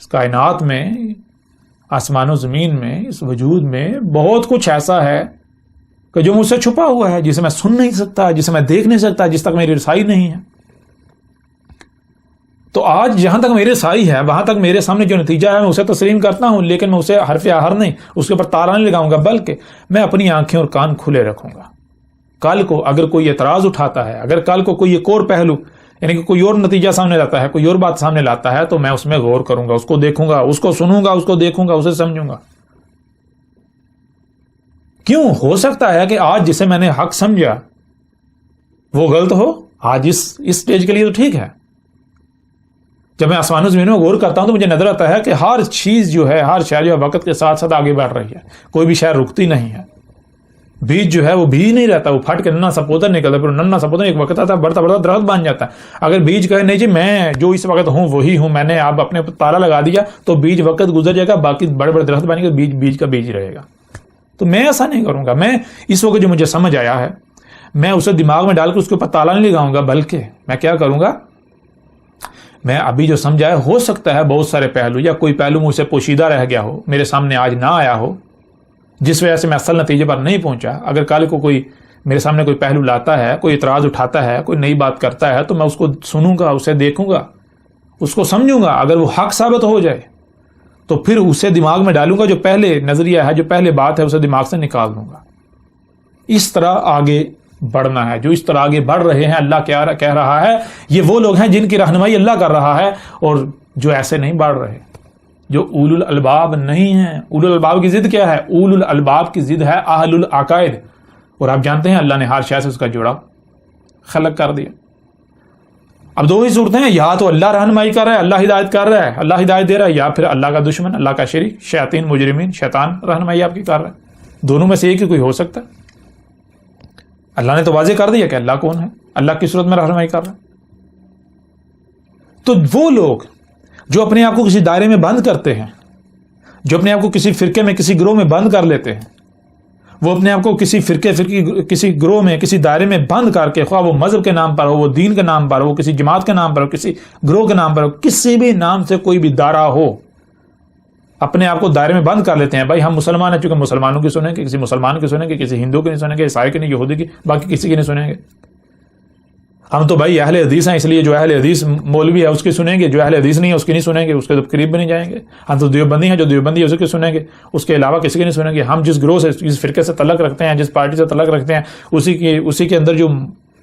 اس کائنات میں، آسمان و زمین میں، اس وجود میں بہت کچھ ایسا ہے کہ جو مجھ سے چھپا ہوا ہے، جسے میں سن نہیں سکتا، جسے میں دیکھ نہیں سکتا، جس تک میری رسائی نہیں ہے. تو آج جہاں تک میرے رسائی ہے وہاں تک میرے سامنے جو نتیجہ ہے میں اسے تسلیم کرتا ہوں، لیکن میں اسے حرف ہر نہیں، اس کے اوپر تالا نہیں لگاؤں گا، بلکہ میں اپنی آنکھیں اور کان کھلے رکھوں گا. کل کو اگر کوئی اعتراض اٹھاتا ہے، اگر کل کو کوئی ایک اور پہلو، یعنی کہ کوئی اور نتیجہ سامنے لاتا ہے، کوئی اور بات سامنے لاتا ہے، تو میں اس میں غور کروں گا، اس کو دیکھوں گا، اس کو سنوں گا، اس کو دیکھوں گا، اسے سمجھوں گا. کیوں؟ ہو سکتا ہے کہ آج جسے میں نے حق سمجھا وہ غلط ہو. آج اس سٹیج کے لیے تو ٹھیک ہے. جب میں آسمان و زمین میں غور کرتا ہوں تو مجھے نظر آتا ہے کہ ہر چیز جو ہے، ہر شے جو ہے وقت کے ساتھ ساتھ آگے بڑھ رہی ہے، کوئی بھی شے رکتی نہیں ہے. بیج جو ہے وہ بیج نہیں رہتا، وہ پھٹ کے ننا سا پودا نکلتا ہے، پھر ننا سا پودا ایک وقت آتا ہے بڑھتا بڑھتا درخت بن جاتا ہے. اگر بیج کہے نہیں جی میں جو اس وقت ہوں وہی ہوں، میں نے آپ اپنے تالا لگا دیا، تو بیج وقت گزر جائے گا، باقی بڑے بڑے درخت بنے گا، بیج کا بیج رہے گا. تو میں ایسا نہیں کروں گا. میں اس وقت جو مجھے سمجھ آیا ہے میں اسے دماغ میں ڈال کے اس کے اوپر تالا نہیں لگاؤں گا، بلکہ میں کیا کروں گا؟ میں ابھی جو سمجھا ہے، ہو سکتا ہے بہت سارے پہلو یا کوئی پہلو مجھ سے پوشیدہ رہ گیا ہو، میرے سامنے آج نہ آیا ہو، جس وجہ سے میں اصل نتیجے پر نہیں پہنچا. اگر کل کو کوئی میرے سامنے کوئی پہلو لاتا ہے، کوئی اعتراض اٹھاتا ہے، کوئی نئی بات کرتا ہے، تو میں اس کو سنوں گا، اسے دیکھوں گا، اس کو سمجھوں گا. اگر وہ حق ثابت ہو جائے تو پھر اسے دماغ میں ڈالوں گا، جو پہلے نظریہ ہے، جو پہلے بات ہے، اسے دماغ سے نکال دوں گا. اس طرح آگے بڑھنا ہے. جو اس طرح آگے بڑھ رہے ہیں، اللہ کیا کہہ رہا ہے، یہ وہ لوگ ہیں جن کی رہنمائی اللہ کر رہا ہے. اور جو ایسے نہیں بڑھ رہے، جو اولو الالباب نہیں ہیں. اولو الالباب کی ضد کیا ہے؟ اولو الالباب کی ضد ہے اہل العقائد. اور آپ جانتے ہیں اللہ نے ہر شے سے اس کا جوڑا خلق کر دیا. اب دو ہی صورتیں ہیں، یا تو اللہ رہنمائی کر رہا ہے، اللہ ہدایت کر رہا ہے، اللہ ہدایت دے رہا ہے، یا پھر اللہ کا دشمن، اللہ کا شریک، شیاطین، مجرمین، شیطان رہنمائی آپ کی کر رہا ہے. دونوں میں سے ایک ہی کوئی ہو سکتا ہے. اللہ نے تو واضح کر دیا کہ اللہ کون ہے، اللہ کی صورت میں رہنمائی کر رہا ہے. تو وہ لوگ جو اپنے آپ کو کسی دائرے میں بند کرتے ہیں، جو اپنے آپ کو کسی فرقے میں، کسی گروہ میں بند کر لیتے ہیں، وہ اپنے آپ کو کسی فرقے کسی گروہ میں، کسی دائرے میں بند کر کے، خواہ وہ مذہب کے نام پر ہو، وہ دین کے نام پر ہو، وہ کسی جماعت کے نام پر ہو، کسی گروہ کے نام پر ہو، کسی بھی نام سے کوئی بھی دائرہ ہو، اپنے آپ کو دائرے میں بند کر لیتے ہیں. بھائی ہم مسلمان ہیں، چونکہ مسلمانوں کی سنیں گے، کسی مسلمان کی سنیں گے، کسی ہندو کی نہیں سنیں گے، عیسائی کی نہیں، یہودی کی، باقی کسی کی نہیں سنیں گے. ہم تو بھائی اہل حدیث ہیں، اس لیے جو اہل حدیث مولوی ہے اس کی سنیں گے، جو اہل حدیث نہیں ہے اس کی نہیں سنیں گے، اس کے قریب بھی نہیں جائیں گے. ہم تو دیوبندی ہیں، جو دیوبندی ہے اس کی سنیں گے، اس کے علاوہ کسی کی نہیں سنیں گے. ہم جس گروہ سے، جس فرقے سے تعلق رکھتے ہیں، جس پارٹی سے تعلق رکھتے ہیں، اسی کے اندر جو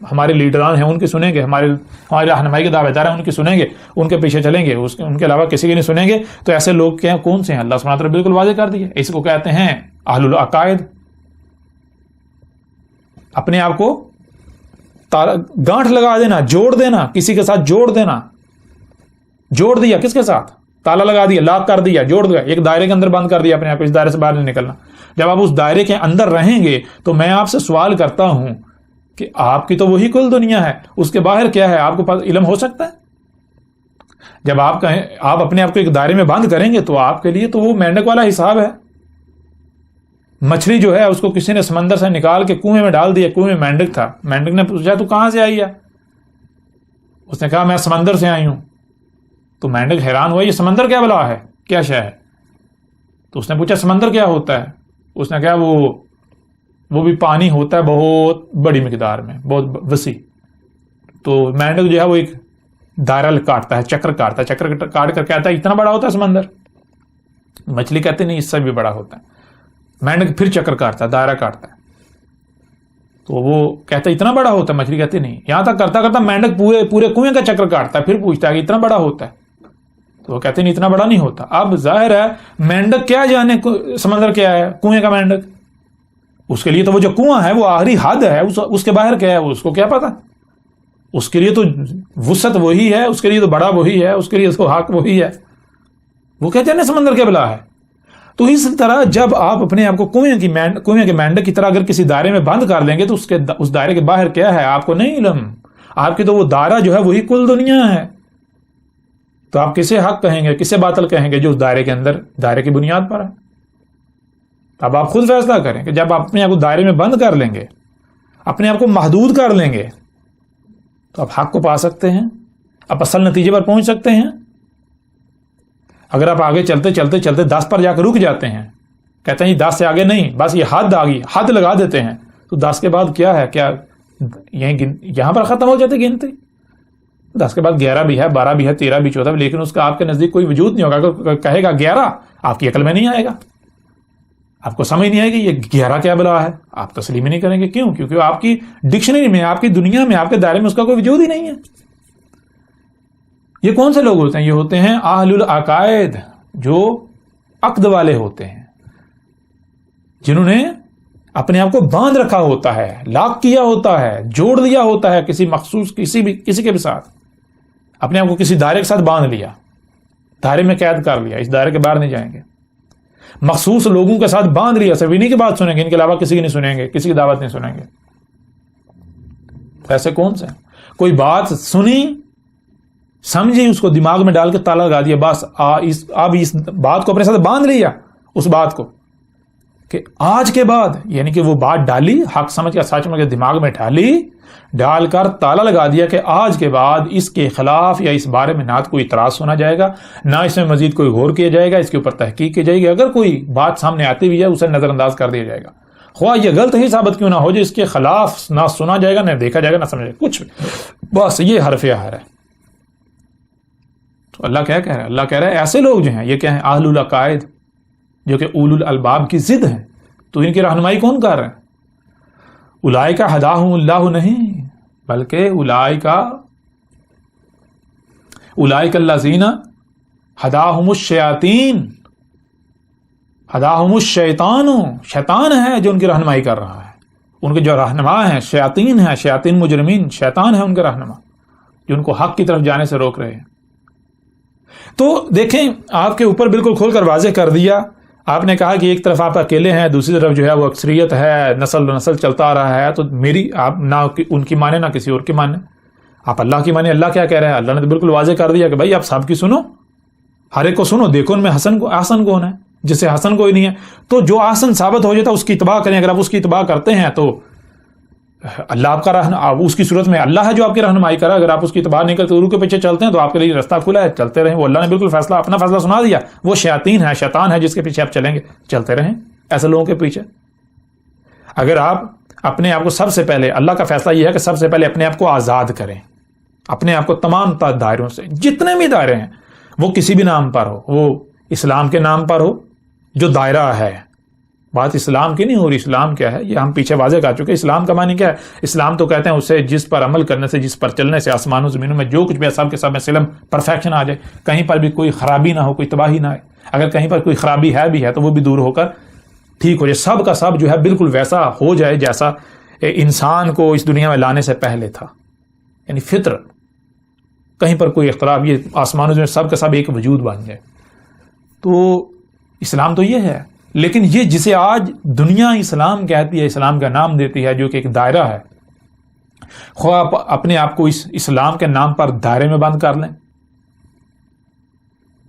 ہمارے لیڈران ہیں ان کی سنیں گے، ہمارے رہنمائی کے دعوے دار ہیں ان کی سنیں گے، ان کے پیچھے چلیں گے، ان کے علاوہ کسی کی نہیں سنیں گے. تو ایسے لوگ کیا کون سے ہیں؟ اللہ سبحانہ وتعالی بالکل واضح کر دیا. اس کو کہتے ہیں اہل العقائد. اپنے آپ کو گانٹھ لگا دینا، جوڑ دینا، کسی کے ساتھ جوڑ دینا. جوڑ دیا کس کے ساتھ؟ تالا لگا دیا، لاک کر دیا، جوڑ دیا، ایک دائرے کے اندر بند کر دیا اپنے آپ کو، اس دائرے سے باہر نہیں نکلنا. جب آپ اس دائرے کے اندر رہیں گے تو میں آپ سے سوال کرتا ہوں کہ آپ کی تو وہی کل دنیا ہے، اس کے باہر کیا ہے؟ آپ کو پاس علم ہو سکتا ہے؟ جب آپ اپنے آپ کو ایک دائرے میں بند کریں گے تو آپ کے لیے تو وہ مینڈک والا حساب ہے. مچھلی جو ہے اس کو کسی نے سمندر سے نکال کے کنویں میں ڈال دیا, کنویں میں مینڈک تھا. مینڈک نے پوچھا تو کہاں سے آئی ہے؟ اس نے کہا میں سمندر سے آئی ہوں. تو مینڈک حیران ہوا, یہ سمندر کیا بلا ہے, کیا شے ہے؟ تو اس نے پوچھا سمندر کیا ہوتا ہے؟ اس نے کہا وہ بھی پانی ہوتا ہے بہت بڑی مقدار میں, بہت وسیع. تو مینڈک جو ہے وہ ایک دائرہ کاٹتا ہے, چکر کاٹتا ہے, چکر کاٹ کر کہتا ہے اتنا بڑا ہوتا ہے سمندر. مچھلی کہتے نہیں اس سے بھی بڑا ہوتا ہے. مینڈک پھر چکر کاٹتا ہے, دائرہ کاٹتا ہے. تو وہ کہتا ہے اتنا بڑا ہوتا ہے, مچھلی کہتی نہیں. یہاں تک کرتا کرتا مینڈک پورے کنویں کا چکر کاٹتا ہے, پھر پوچھتا ہے کہ اتنا بڑا ہوتا ہے؟ تو وہ کہتے نہیں اتنا بڑا نہیں ہوتا. اب ظاہر ہے مینڈک کیا جانے سمندر کیا ہے, کنویں کا مینڈک. اس کے لیے تو وہ جو کنواں ہے وہ آخری حد ہے, اس کے باہر کیا ہے اس کو کیا پتا. اس کے لیے تو وسعت وہی ہے, اس کے لیے تو بڑا وہی ہے, اس کے لیے اس کو حق وہی ہے. وہ کہتے ہیں نا سمندر کیا بلا ہے. تو اس طرح جب آپ اپنے آپ کو کنویں کے مینڈک کی طرح اگر کسی دائرے میں بند کر لیں گے تو اس دائرے کے باہر کیا ہے آپ کو نہیں علم. آپ کی تو وہ دائرہ جو ہے وہی کل دنیا ہے. تو آپ کسے حق کہیں گے, کسے باطل کہیں گے؟ جو اس دائرے کے اندر دائرے کی بنیاد پر ہے. اب آپ خود فیصلہ کریں کہ جب آپ اپنے آپ کو دائرے میں بند کر لیں گے, اپنے آپ کو محدود کر لیں گے, تو آپ حق کو پا سکتے ہیں, آپ اصل نتیجے پر پہنچ سکتے ہیں. اگر آپ آگے چلتے چلتے چلتے 10 پر جا کے رک جاتے ہیں, کہتے ہیں 10 سے آگے نہیں, بس یہ حد آ گئی, حد لگا دیتے ہیں, تو 10 کے بعد کیا ہے, کیا یہاں پر ختم ہو جاتے گنتی. 10 کے بعد 11 بھی ہے, 12 بھی ہے, 13 بھی, 14 بھی, لیکن اس کا آپ کے نزدیک کوئی وجود نہیں ہوگا. اگر کہے گا 11, آپ کی عقل میں نہیں آئے گا, آپ کو سمجھ نہیں آئے گی یہ 11 کیا بلا ہے, آپ تسلیم ہی نہیں کریں گے. کیوں؟ کیونکہ آپ کی ڈکشنری میں, آپ کی دنیا میں, آپ کے دائرے میں اس کا کوئی وجود ہی نہیں ہے. یہ کون سے لوگ ہوتے ہیں؟ یہ ہوتے ہیں اہل العقائد, جو عقد والے ہوتے ہیں, جنہوں نے اپنے آپ کو باندھ رکھا ہوتا ہے, لاک کیا ہوتا ہے, جوڑ دیا ہوتا ہے کسی مخصوص کسی کے بھی ساتھ. اپنے آپ کو کسی دائرے کے ساتھ باندھ لیا, دائرے میں قید کر لیا, اس دائرے کے باہر نہیں جائیں گے. مخصوص لوگوں کے ساتھ باندھ لیا, صرف انہیں کی بات سنیں گے, ان کے علاوہ کسی کی نہیں سنیں گے, کسی کی دعوت نہیں سنیں گے. ایسے کون سے؟ کوئی بات سنی, سمجھی, اس کو دماغ میں ڈال کے تالا لگا دیا, بس اب اس بات کو اپنے ساتھ باندھ لیا, اس بات کو کہ آج کے بعد, یعنی کہ وہ بات ڈالی, حق سمجھ کے سچ میں دماغ میں ڈال کر تالا لگا دیا کہ آج کے بعد اس کے خلاف یا اس بارے میں نہ کوئی اعتراض سنا جائے گا, نہ اس میں مزید کوئی غور کیا جائے گا, اس کے اوپر تحقیق کی جائے گی. اگر کوئی بات سامنے آتی ہوئی ہے اسے نظر انداز کر دیا جائے گا, خواہ یہ غلط ہی ثابت کیوں نہ ہو جائے. اس کے خلاف نہ سنا جائے گا, نہ دیکھا جائے گا, نہ سمجھا جائے گا, کچھ بھی. بس یہ حرف آہر ہے. تو اللہ کیا کہہ رہا ہے؟ اللہ کہہ رہا ہے ایسے لوگ جو ہیں, یہ کیا ہیں؟ اہل العقائد, جو کہ اولو الالباب کی ضد ہیں. تو ان کی رہنمائی کون کر رہے ہیں؟ اولئک ھداھم اللہ نہیں, بلکہ اولئک الذین ھداھم الشیاطین, ھداھم الشیطان, شیطان ہے جو ان کی رہنمائی کر رہا ہے. ان کے جو رہنما ہیں شیاطین ہیں, شیاطین مجرمین, شیطان ہے ان کے رہنما, جو ان کو حق کی طرف جانے سے روک رہے ہیں. تو دیکھیں, آپ کے اوپر بالکل کھول کر واضح کر دیا. آپ نے کہا کہ ایک طرف آپ اکیلے ہیں, دوسری طرف جو ہے وہ اکثریت ہے, نسل چلتا آ رہا ہے. تو میری آپ نہ ان کی مانے نہ کسی اور کی مانے, آپ اللہ کی مانے. اللہ کیا کہہ رہے ہیں؟ اللہ نے تو بالکل واضح کر دیا کہ بھائی آپ سب کی سنو, ہر ایک کو سنو, دیکھو ان میں احسن کون ہے, جس سے حسن کوئی نہیں ہے. تو جو احسن ثابت ہو جاتا ہے اس کی اتباع کریں. اگر آپ اس کی اتباع کرتے ہیں تو اللہ آپ کا رہنما, اس کی صورت میں اللہ ہے جو آپ کی رہنمائی کرا. اگر آپ اس کی اتباع نہیں کرتے, روح کے پیچھے چلتے ہیں, تو آپ کے لیے رستہ کھلا ہے, چلتے رہیں. وہ اللہ نے بالکل اپنا فیصلہ سنا دیا. وہ شیاطین ہے, شیطان ہے جس کے پیچھے آپ چلیں گے, چلتے رہیں ایسے لوگوں کے پیچھے. اگر آپ اپنے آپ کو, سب سے پہلے اللہ کا فیصلہ یہ ہے کہ سب سے پہلے اپنے آپ کو آزاد کریں, اپنے آپ کو تمام دائروں سے, جتنے بھی دائرے ہیں, وہ کسی بھی نام پر ہو, وہ اسلام کے نام پر ہو جو دائرہ ہے. بات اسلام کی نہیں ہو رہی. اسلام کیا ہے یہ ہم پیچھے واضح کر چکے. اسلام کا معنی کیا ہے؟ اسلام تو کہتے ہیں اسے جس پر عمل کرنے سے, جس پر چلنے سے آسمانوں زمینوں میں جو کچھ بھی ہے سب کے سب میں سلم پرفیکشن آ جائے, کہیں پر بھی کوئی خرابی نہ ہو, کوئی تباہی نہ آئے. اگر کہیں پر کوئی خرابی ہے تو وہ بھی دور ہو کر ٹھیک ہو جائے. سب کا سب جو ہے بالکل ویسا ہو جائے جیسا انسان کو اس دنیا میں لانے سے پہلے تھا, یعنی فطرت. کہیں پر کوئی اختلاف, یہ آسمانوں میں سب کا سب ایک وجود بن جائے. تو اسلام تو یہ ہے. لیکن یہ جسے آج دنیا اسلام کہتی ہے, اسلام کا نام دیتی ہے, جو کہ ایک دائرہ ہے, خواہ اپنے آپ کو اس اسلام کے نام پر دائرے میں بند کر لیں,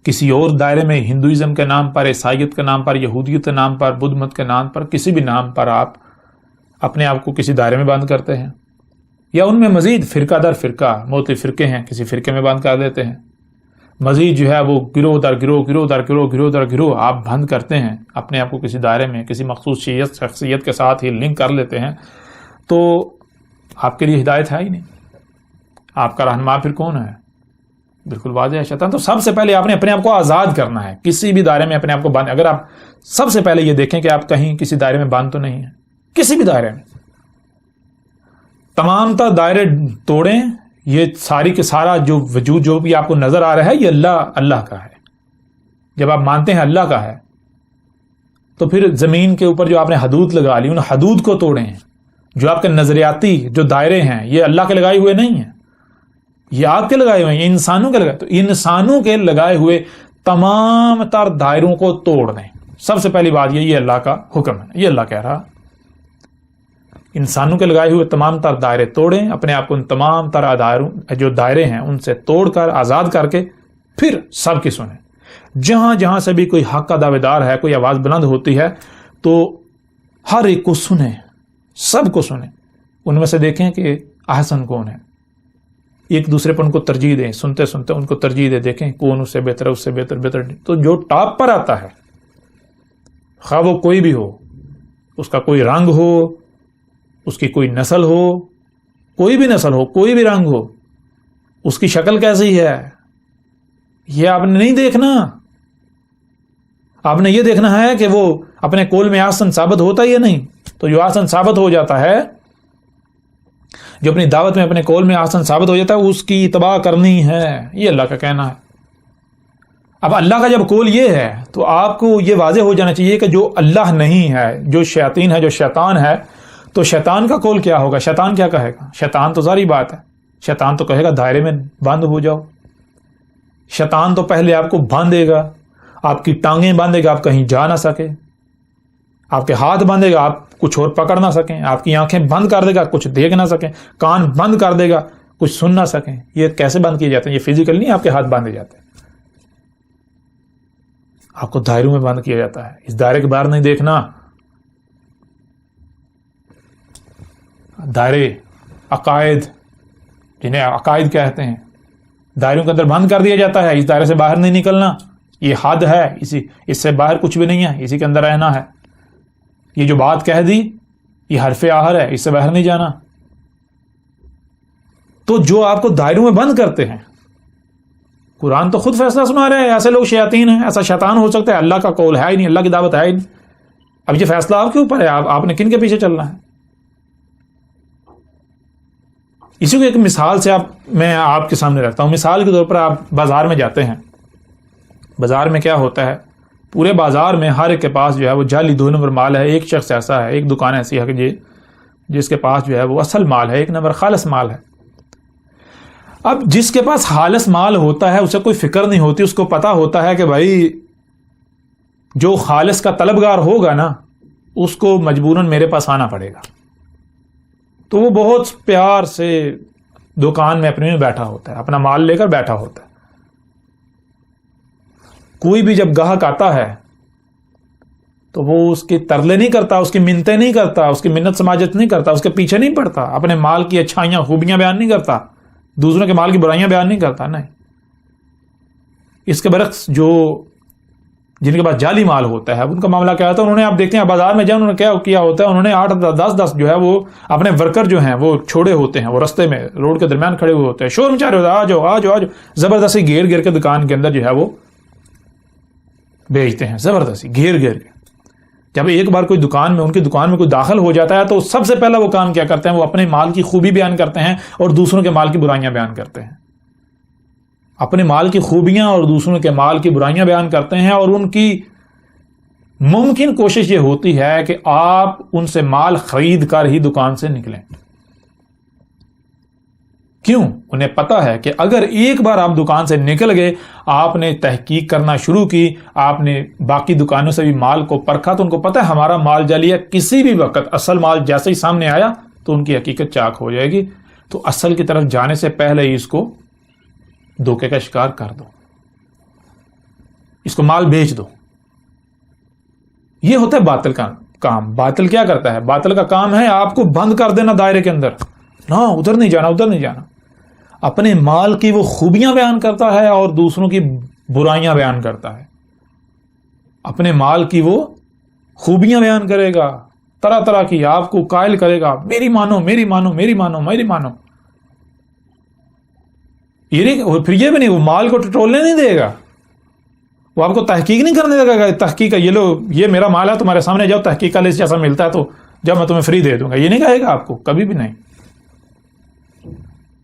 کسی اور دائرے میں ہندوازم کے نام پر، عیسائیت کے نام پر، یہودیت کے نام پر، بدھ مت کے نام پر، کسی بھی نام پر آپ اپنے آپ کو کسی دائرے میں بند کرتے ہیں، یا ان میں مزید فرقہ در فرقہ مختلف فرقے ہیں، کسی فرقے میں بند کر دیتے ہیں، مزید جو ہے وہ گروہ در گروہ، گروہ در گروہ، گروہ در گروہ آپ بند کرتے ہیں، اپنے آپ کو کسی دائرے میں کسی مخصوص شخصیت کے ساتھ ہی لنک کر لیتے ہیں، تو آپ کے لیے ہدایت ہے ہی نہیں. آپ کا رہنما پھر کون ہے؟ بالکل واضح ہے، شیطان. تو سب سے پہلے آپ نے اپنے آپ کو آزاد کرنا ہے. کسی بھی دائرے میں اپنے آپ کو بند، اگر آپ سب سے پہلے یہ دیکھیں کہ آپ کہیں کسی دائرے میں بند تو نہیں ہیں، کسی بھی دائرے میں، تمام تر دائرے توڑیں. یہ ساری کے سارا جو وجود جو بھی آپ کو نظر آ رہا ہے، یہ اللہ کا ہے. جب آپ مانتے ہیں اللہ کا ہے، تو پھر زمین کے اوپر جو آپ نے حدود لگا لی، ان حدود کو توڑیں. جو آپ کے نظریاتی جو دائرے ہیں، یہ اللہ کے لگائے ہوئے نہیں ہیں، یہ آپ کے لگائے ہوئے ہیں، یہ انسانوں کے لگائے. تو انسانوں کے لگائے ہوئے تمام تر دائروں کو توڑ دیں. سب سے پہلی بات یہ اللہ کا حکم ہے، یہ اللہ کہہ رہا. انسانوں کے لگائے ہوئے تمام تر دائرے توڑیں، اپنے آپ کو ان تمام تر جو دائرے ہیں ان سے توڑ کر آزاد کر کے پھر سب کی سنیں. جہاں جہاں سے بھی کوئی حق کا دعوے دار ہے، کوئی آواز بلند ہوتی ہے، تو ہر ایک کو سنیں، سب کو سنیں. ان میں سے دیکھیں کہ احسن کون ہے، ایک دوسرے پر ان کو ترجیح دیں. سنتے سنتے ان کو ترجیح دیں، دیکھیں کون اس سے بہتر ہے، اس سے بہتر. تو جو ٹاپ پر آتا ہے، خواہ وہ کوئی بھی ہو، اس کا کوئی رنگ ہو، اس کی کوئی نسل ہو، کوئی بھی نسل ہو، کوئی بھی رنگ ہو، اس کی شکل کیسی ہے، یہ آپ نے نہیں دیکھنا. آپ نے یہ دیکھنا ہے کہ وہ اپنے قول میں احسن ثابت ہوتا ہے یا نہیں. تو جو احسن ثابت ہو جاتا ہے، جو اپنی دعوت میں اپنے قول میں احسن ثابت ہو جاتا ہے، اس کی اتباع کرنی ہے. یہ اللہ کا کہنا ہے. اب اللہ کا جب قول یہ ہے، تو آپ کو یہ واضح ہو جانا چاہیے کہ جو اللہ نہیں ہے، جو شیاطین ہے، جو شیطان ہے، تو شیطان کا قول کیا ہوگا؟ شیطان کیا کہے گا؟ شیطان تو ظاہری بات ہے، شیطان تو کہے گا دائرے میں بند ہو جاؤ. شیطان تو پہلے آپ کو باندھے گا، آپ کی ٹانگیں باندھے گا، آپ کہیں جا نہ سکے. آپ کے ہاتھ باندھے گا، آپ کچھ اور پکڑ نہ سکیں. آپ کی آنکھیں بند کر دے گا، کچھ دیکھ نہ سکیں. کان بند کر دے گا، کچھ سن نہ سکیں. یہ کیسے بند کیے جاتے ہیں؟ یہ فزیکل نہیں، آپ کے ہاتھ باندھے جاتے ہیں. آپ کو دائروں میں بند کیا جاتا ہے. اس دائرے کے باہر نہیں دیکھنا. دائرے عقائد، جنہیں عقائد کہتے ہیں، دائروں کے اندر بند کر دیا جاتا ہے. اس دائرے سے باہر نہیں نکلنا. یہ حد ہے، اس سے باہر کچھ بھی نہیں ہے، اسی کے اندر رہنا ہے. یہ جو بات کہہ دی، یہ حرف آخر ہے، اس سے باہر نہیں جانا. تو جو آپ کو دائروں میں بند کرتے ہیں، قرآن تو خود فیصلہ سنا رہے ہیں، ایسے لوگ شیاطین ہیں، ایسا شیطان ہو سکتا ہے؟ اللہ کا قول ہے ہی نہیں، اللہ کی دعوت ہے ہی نہیں. اب یہ فیصلہ آپ کے اوپر ہے، آپ نے کن کے پیچھے چلنا ہے. اسی کو ایک مثال سے میں آپ کے سامنے رکھتا ہوں. مثال کے طور پر آپ بازار میں جاتے ہیں. بازار میں کیا ہوتا ہے؟ پورے بازار میں ہر ایک کے پاس جو ہے وہ جعلی 2 نمبر مال ہے. ایک شخص ایسا ہے، ایک دکان ایسی ہے کہ جس کے پاس جو ہے وہ اصل مال ہے، 1 نمبر خالص مال ہے. اب جس کے پاس خالص مال ہوتا ہے، اسے کوئی فکر نہیں ہوتی. اس کو پتا ہوتا ہے کہ بھائی جو خالص کا طلبگار ہوگا نا، اس کو مجبوراً میرے پاس آنا پڑے گا. تو وہ بہت پیار سے دکان میں اپنے میں بیٹھا ہوتا ہے، اپنا مال لے کر بیٹھا ہوتا ہے. کوئی بھی جب گاہک آتا ہے تو وہ اس کی ترلے نہیں کرتا، اس کی منتیں نہیں کرتا، اس کی منت سماجت نہیں کرتا، اس کے پیچھے نہیں پڑتا، اپنے مال کی اچھائیاں خوبیاں بیان نہیں کرتا، دوسروں کے مال کی برائیاں بیان نہیں کرتا. نہیں، اس کے برعکس جن کے پاس جعلی مال ہوتا ہے، ان کا معاملہ کیا ہوتا ہے؟ انہوں نے، آپ دیکھتے ہیں بازار میں جائیں، انہوں نے کیا کیا ہوتا ہے؟ انہوں نے 8-10 جو ہے وہ اپنے ورکر جو ہیں وہ چھوڑے ہوتے ہیں، وہ رستے میں روڈ کے درمیان کھڑے ہوئے ہوتے ہیں، شور مچا رہے ہوتے ہیں، آ جاؤ آ جاؤ آ جاؤ. زبردستی گھیر کے دکان کے اندر جو ہے وہ بیچتے ہیں، زبردستی گھیر کے. جب ایک بار کوئی دکان میں، ان کی دکان میں کوئی داخل ہو جاتا ہے، تو سب سے پہلا وہ کام کیا کرتے ہیں؟ وہ اپنے مال کی خوبی بیان کرتے ہیں اور دوسروں کے مال کی برائیاں بیان کرتے ہیں. اپنے مال کی خوبیاں اور دوسروں کے مال کی برائیاں بیان کرتے ہیں. اور ان کی ممکن کوشش یہ ہوتی ہے کہ آپ ان سے مال خرید کر ہی دکان سے نکلیں. کیوں؟ انہیں پتا ہے کہ اگر ایک بار آپ دکان سے نکل گئے، آپ نے تحقیق کرنا شروع کی، آپ نے باقی دکانوں سے بھی مال کو پرکھا، تو ان کو پتا ہے ہمارا مال جعلی ہے. کسی بھی وقت اصل مال جیسے ہی سامنے آیا تو ان کی حقیقت چاک ہو جائے گی. تو اصل کی طرف جانے سے پہلے ہی اس کو دھوکے کا شکار کر دو. اس کو مال بیچ دو. یہ ہوتا ہے باطل کا کام. باطل کیا کرتا ہے؟ باطل کا کام ہے آپ کو بند کر دینا دائرے کے اندر. نہ ادھر نہیں جانا، ادھر نہیں جانا. اپنے مال کی وہ خوبیاں بیان کرتا ہے اور دوسروں کی برائیاں بیان کرتا ہے. اپنے مال کی وہ خوبیاں بیان کرے گا، طرح طرح کی، آپ کو قائل کرے گا میری مانو میری مانو میری مانو میری مانو. یہ نہیں، پھر یہ بھی نہیں، وہ مال کو ٹٹولنے نہیں دے گا. وہ آپ کو تحقیق نہیں کرنے دے گا. تحقیق یہ لو، یہ میرا مال ہے، تمہارے سامنے جاؤ، تحقیق کا لسٹ جیسا ملتا ہے تو جب میں تمہیں فری دے دوں گا. یہ نہیں کہے گا آپ کو، کبھی بھی نہیں.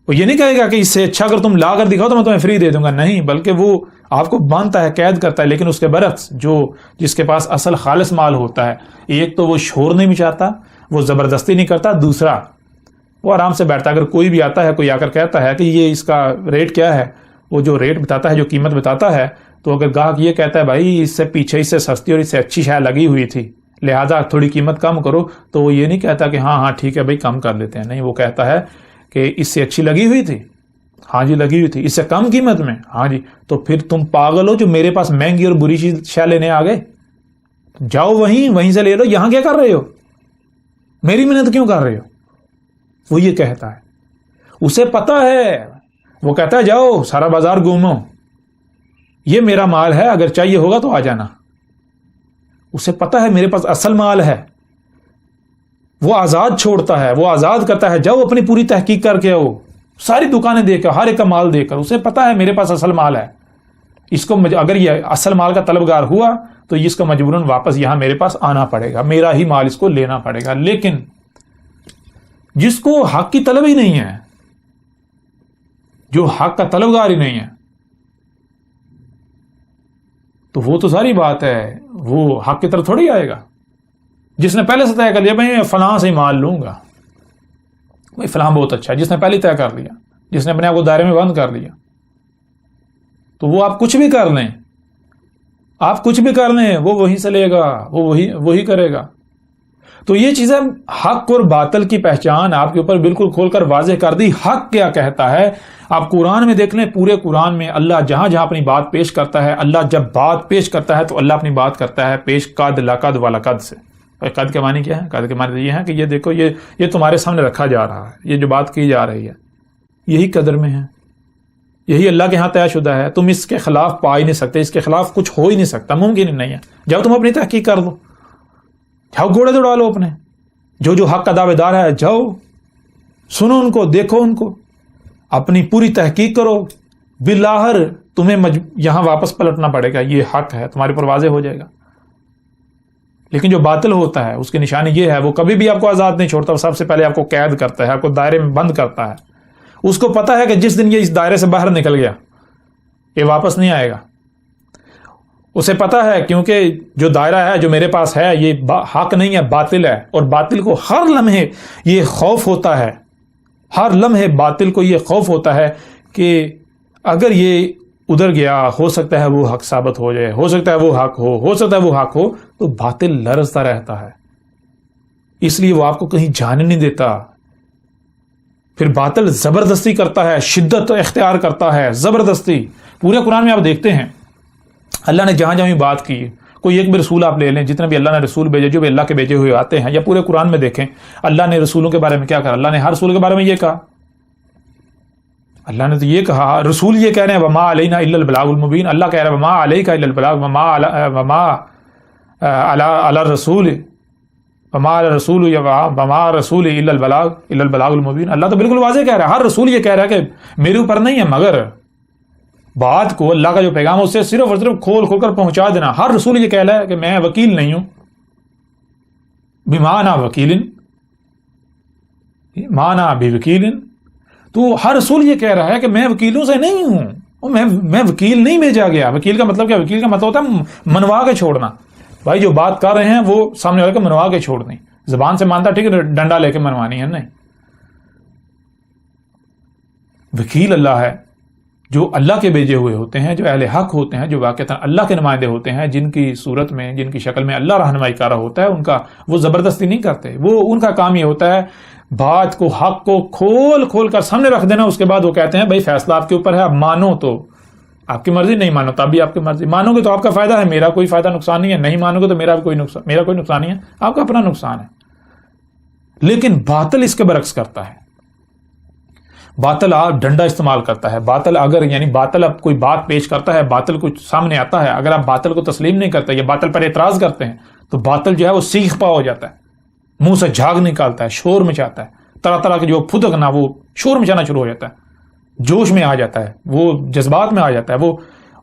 وہ یہ نہیں کہے گا کہ اس سے اچھا اگر تم لا کر دکھاؤ تو میں تمہیں فری دے دوں گا. نہیں، بلکہ وہ آپ کو باندھتا ہے، قید کرتا ہے. لیکن اس کے برعکس جس کے پاس اصل خالص مال ہوتا ہے، ایک تو وہ شور نہیں مچاتا، وہ زبردستی نہیں کرتا. دوسرا، وہ آرام سے بیٹھتا ہے. اگر کوئی بھی آتا ہے، کوئی آ کر کہتا ہے کہ یہ اس کا ریٹ کیا ہے، وہ جو ریٹ بتاتا ہے، جو قیمت بتاتا ہے، تو اگر گاہک یہ کہتا ہے بھائی اس سے پیچھے اس سے سستی اور اس سے اچھی شے لگی ہوئی تھی، لہذا تھوڑی قیمت کم کرو، تو وہ یہ نہیں کہتا کہ ہاں ہاں ٹھیک ہے بھائی کم کر لیتے ہیں. نہیں، وہ کہتا ہے کہ اس سے اچھی لگی ہوئی تھی، ہاں جی لگی ہوئی تھی. اس سے کم قیمت میں، ہاں جی. تو پھر تم پاگل ہو جو میرے پاس مہنگی اور بری چیز شے لینے آ گئے. جاؤ وہیں سے لے لو. یہاں کیا کر رہے ہو؟ میری محنت کیوں کر رہے ہو؟ وہ یہ کہتا ہے. اسے پتا ہے، وہ کہتا ہے جاؤ سارا بازار گھومو، یہ میرا مال ہے، اگر چاہیے ہوگا تو آ جانا. اسے پتا ہے میرے پاس اصل مال ہے. وہ آزاد چھوڑتا ہے، وہ آزاد کرتا ہے. جاؤ اپنی پوری تحقیق کر کے آؤ، ساری دکانیں دیکھ کر، ہر ایک کا مال دیکھ کر. اسے پتا ہے میرے پاس اصل مال ہے. اس کو اگر یہ اصل مال کا طلبگار ہوا تو اس کو مجبوراً واپس یہاں میرے پاس آنا پڑے گا، میرا ہی مال اس کو لینا پڑے گا. لیکن جس کو حق کی طلب ہی نہیں ہے، جو حق کا طلبگار ہی نہیں ہے، تو وہ تو ساری بات ہے، وہ حق کی طرف تھوڑی آئے گا. جس نے پہلے سے طے کر لیا میں فلاں سے ہی مال لوں گا، بھائی فلاں بہت اچھا ہے، جس نے پہلے طے کر لیا، جس نے اپنے آپ کو دائرے میں بند کر لیا، تو وہ آپ کچھ بھی کر لیں، آپ کچھ بھی کر لیں، وہ وہیں سے لے گا، وہ وہی کرے گا. تو یہ چیزیں حق اور باطل کی پہچان آپ کے اوپر بالکل کھول کر واضح کر دی. حق کیا کہتا ہے آپ قرآن میں دیکھ لیں. پورے قرآن میں اللہ جہاں جہاں اپنی بات پیش کرتا ہے، اللہ جب بات پیش کرتا ہے تو اللہ اپنی بات کرتا ہے پیش قد لقد ولقد سے. قد کے معنی کیا ہے؟ قد کے معنی یہ ہے کہ یہ دیکھو، یہ تمہارے سامنے رکھا جا رہا ہے، یہ جو بات کی جا رہی ہے یہی قدر میں ہے، یہی اللہ کے ہاں طے شدہ ہے. تم اس کے خلاف پا ہی نہیں سکتے، اس کے خلاف کچھ ہو ہی نہیں سکتا، ممکن ہی نہیں ہے. جاؤ تم اپنی تحقیق کر دو، جاؤ گھوڑے دوڑا لو اپنے، جو حق کا دعوے دار ہے جاؤ سنو ان کو، دیکھو ان کو، اپنی پوری تحقیق کرو. بالآخر تمہیں یہاں واپس پلٹنا پڑے گا، یہ حق ہے تمہارے پر واضح ہو جائے گا. لیکن جو باطل ہوتا ہے اس کی نشانی یہ ہے، وہ کبھی بھی آپ کو آزاد نہیں چھوڑتا. وہ سب سے پہلے آپ کو قید کرتا ہے، آپ کو دائرے میں بند کرتا ہے. اس کو پتا ہے کہ جس دن یہ اس دائرے سے باہر نکل گیا یہ واپس نہیں آئے گا. اسے پتا ہے کیونکہ جو دائرہ ہے جو میرے پاس ہے یہ حق نہیں ہے، باطل ہے. اور باطل کو ہر لمحے یہ خوف ہوتا ہے، ہر لمحے باطل کو یہ خوف ہوتا ہے کہ اگر یہ ادھر گیا ہو سکتا ہے وہ حق ثابت ہو جائے، ہو سکتا ہے وہ حق ہو سکتا ہے وہ حق ہو. تو باطل لرزتا رہتا ہے، اس لیے وہ آپ کو کہیں جانے نہیں دیتا. پھر باطل زبردستی کرتا ہے، شدت اختیار کرتا ہے، زبردستی. پورے قرآن میں آپ دیکھتے ہیں اللہ نے جہاں جہاں بات کی، کوئی ایک بھی رسول آپ لے لیں، جتنے بھی اللہ نے رسول بھیجے، جو بھی اللہ کے بھیجے ہوئے آتے ہیں، یا پورے قرآن میں دیکھیں اللہ نے رسولوں کے بارے میں کیا کہا. اللہ نے ہر رسول کے بارے میں یہ کہا، اللہ نے تو یہ کہا، رسول یہ کہہ رہے ہیں وما علینا الا البلاغ المبین. اللہ کہہ رہا ہے وما علیک الا البلاغ، وما علی الرسول وما علی الرسول وما رسول الا البلاغ المبین. اللہ تو بالکل واضح کہہ رہا ہے، ہر رسول یہ کہہ رہا ہے کہ میرے اوپر نہیں ہے مگر بات کو، اللہ کا جو پیغام ہے اسے صرف اور صرف کھول کر پہنچا دینا. ہر رسول یہ کہہ رہا ہے کہ میں وکیل نہیں ہوں، بما انا وکیل، ما انا بوکیل. تو ہر رسول یہ کہہ رہا ہے کہ میں وکیلوں سے نہیں ہوں، میں وکیل نہیں بھیجا گیا. وکیل کا مطلب کیا؟ وکیل کا مطلب ہوتا ہے منوا کے چھوڑنا. بھائی جو بات کر رہے ہیں وہ سامنے والے کو منوا کے چھوڑنی. زبان سے مانتا ٹھیک ہے، ڈنڈا لے کے منوانی ہے نہیں. وکیل اللہ ہے جو اللہ کے بھیجے ہوئے ہوتے ہیں، جو اہل حق ہوتے ہیں، جو واقعتاً اللہ کے نمائندے ہوتے ہیں، جن کی صورت میں، جن کی شکل میں اللہ رہنمائی کر رہا ہوتا ہے. ان کا وہ زبردستی نہیں کرتے، وہ ان کا کام یہ ہوتا ہے بات کو، حق کو کھول کر سامنے رکھ دینا. اس کے بعد وہ کہتے ہیں بھائی فیصلہ آپ کے اوپر ہے، اب مانو تو آپ کی مرضی، نہیں مانو تب بھی آپ کی مرضی، مانو گے تو آپ کا فائدہ ہے، میرا کوئی فائدہ نقصان نہیں ہے، نہیں مانو گے تو میرا کوئی نقصان نہیں ہے، آپ کا اپنا نقصان ہے۔ لیکن باطل اس کے برعکس کرتا ہے، باطل آپ ڈنڈا استعمال کرتا ہے، باطل اگر باطل اب کوئی بات پیش کرتا ہے، باطل کچھ سامنے آتا ہے، اگر آپ باطل کو تسلیم نہیں کرتے یا باطل پر اعتراض کرتے ہیں تو باطل جو ہے وہ سیخ پا ہو جاتا ہے، منہ سے جھاگ نکالتا ہے، شور مچاتا ہے، طرح طرح کے جو پھدکنا وہ شور مچانا شروع ہو جاتا ہے، جوش میں آ جاتا ہے، وہ جذبات میں آ جاتا ہے،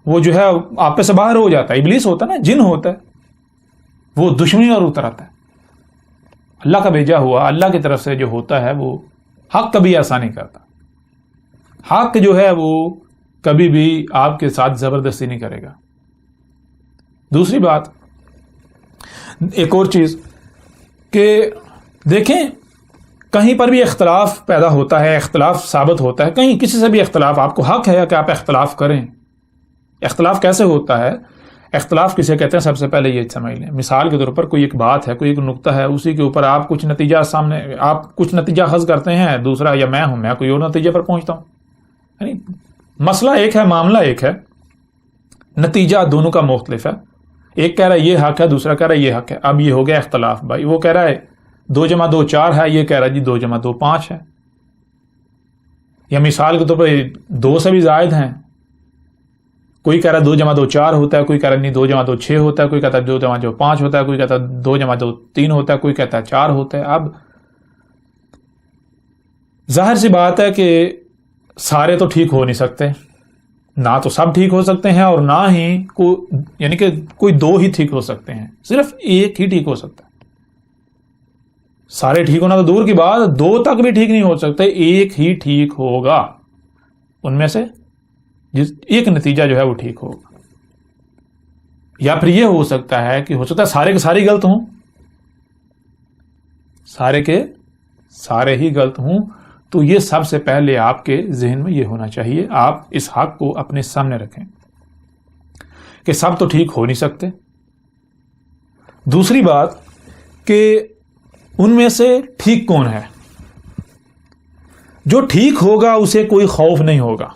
وہ جو ہے آپ سے باہر ہو جاتا ہے، ابلیس ہوتا ہے نا، جن ہوتا ہے، وہ دشمنی اور اتر آتا ہے۔ اللہ کا بھیجا ہوا اللہ کی طرف سے جو ہوتا ہے وہ حق کبھی ایسا نہیں کرتا، حق جو ہے وہ کبھی بھی آپ کے ساتھ زبردستی نہیں کرے گا۔ دوسری بات، ایک اور چیز کہ دیکھیں کہیں پر بھی اختلاف پیدا ہوتا ہے، اختلاف ثابت ہوتا ہے، کہیں کسی سے بھی اختلاف، آپ کو حق ہے کہ آپ اختلاف کریں۔ اختلاف کیسے ہوتا ہے؟ اختلاف کسے کہتے ہیں؟ سب سے پہلے یہ سمجھ لیں، مثال کے طور پر کوئی ایک بات ہے، کوئی ایک نقطہ ہے، اسی کے اوپر آپ کچھ نتیجہ اخذ کرتے ہیں، دوسرا یا میں کوئی اور نتیجے پر پہنچتا ہوں، یعنی مسئلہ ایک ہے، معاملہ ایک ہے، نتیجہ دونوں کا مختلف ہے، ایک کہہ رہا ہے یہ حق ہے، دوسرا کہہ رہا ہے یہ حق ہے، اب یہ ہو گیا اختلاف۔ بھائی وہ کہہ رہا ہے 2 × 2 4 ہے، یہ کہہ رہا ہے جی 2 × 2 5 ہے، یا مثال کے طور پر 2 سے بھی زائد ہیں، کوئی کہہ رہا ہے 2 × 2 4 ہوتا ہے، کوئی کہہ رہا ہے نہیں 2 × 2 6 ہوتا ہے، کوئی کہتا ہے 2 × 2 5 ہوتا ہے، کوئی کہتا ہے 2 × 2 3 ہوتا ہے، کوئی کہتا ہے 4 ہوتا ہے۔ اب ظاہر سی بات ہے کہ سارے تو ٹھیک ہو نہیں سکتے، نہ تو سب ٹھیک ہو سکتے ہیں اور نہ ہی کوئی 2 ہی ٹھیک ہو سکتے ہیں، صرف ایک ہی ٹھیک ہو سکتا ہے۔ سارے ٹھیک ہونا تو دور کی بات، 2 تک بھی ٹھیک نہیں ہو سکتے، ایک ہی ٹھیک ہوگا، ان میں سے ایک نتیجہ جو ہے وہ ٹھیک ہوگا۔ یا پھر یہ ہو سکتا ہے کہ سارے کے سارے غلط ہوں، سارے کے سارے ہی غلط ہوں، تو یہ سب سے پہلے آپ کے ذہن میں یہ ہونا چاہیے، آپ اس حق کو اپنے سامنے رکھیں کہ سب تو ٹھیک ہو نہیں سکتے۔ دوسری بات کہ ان میں سے ٹھیک کون ہے؟ جو ٹھیک ہوگا اسے کوئی خوف نہیں ہوگا،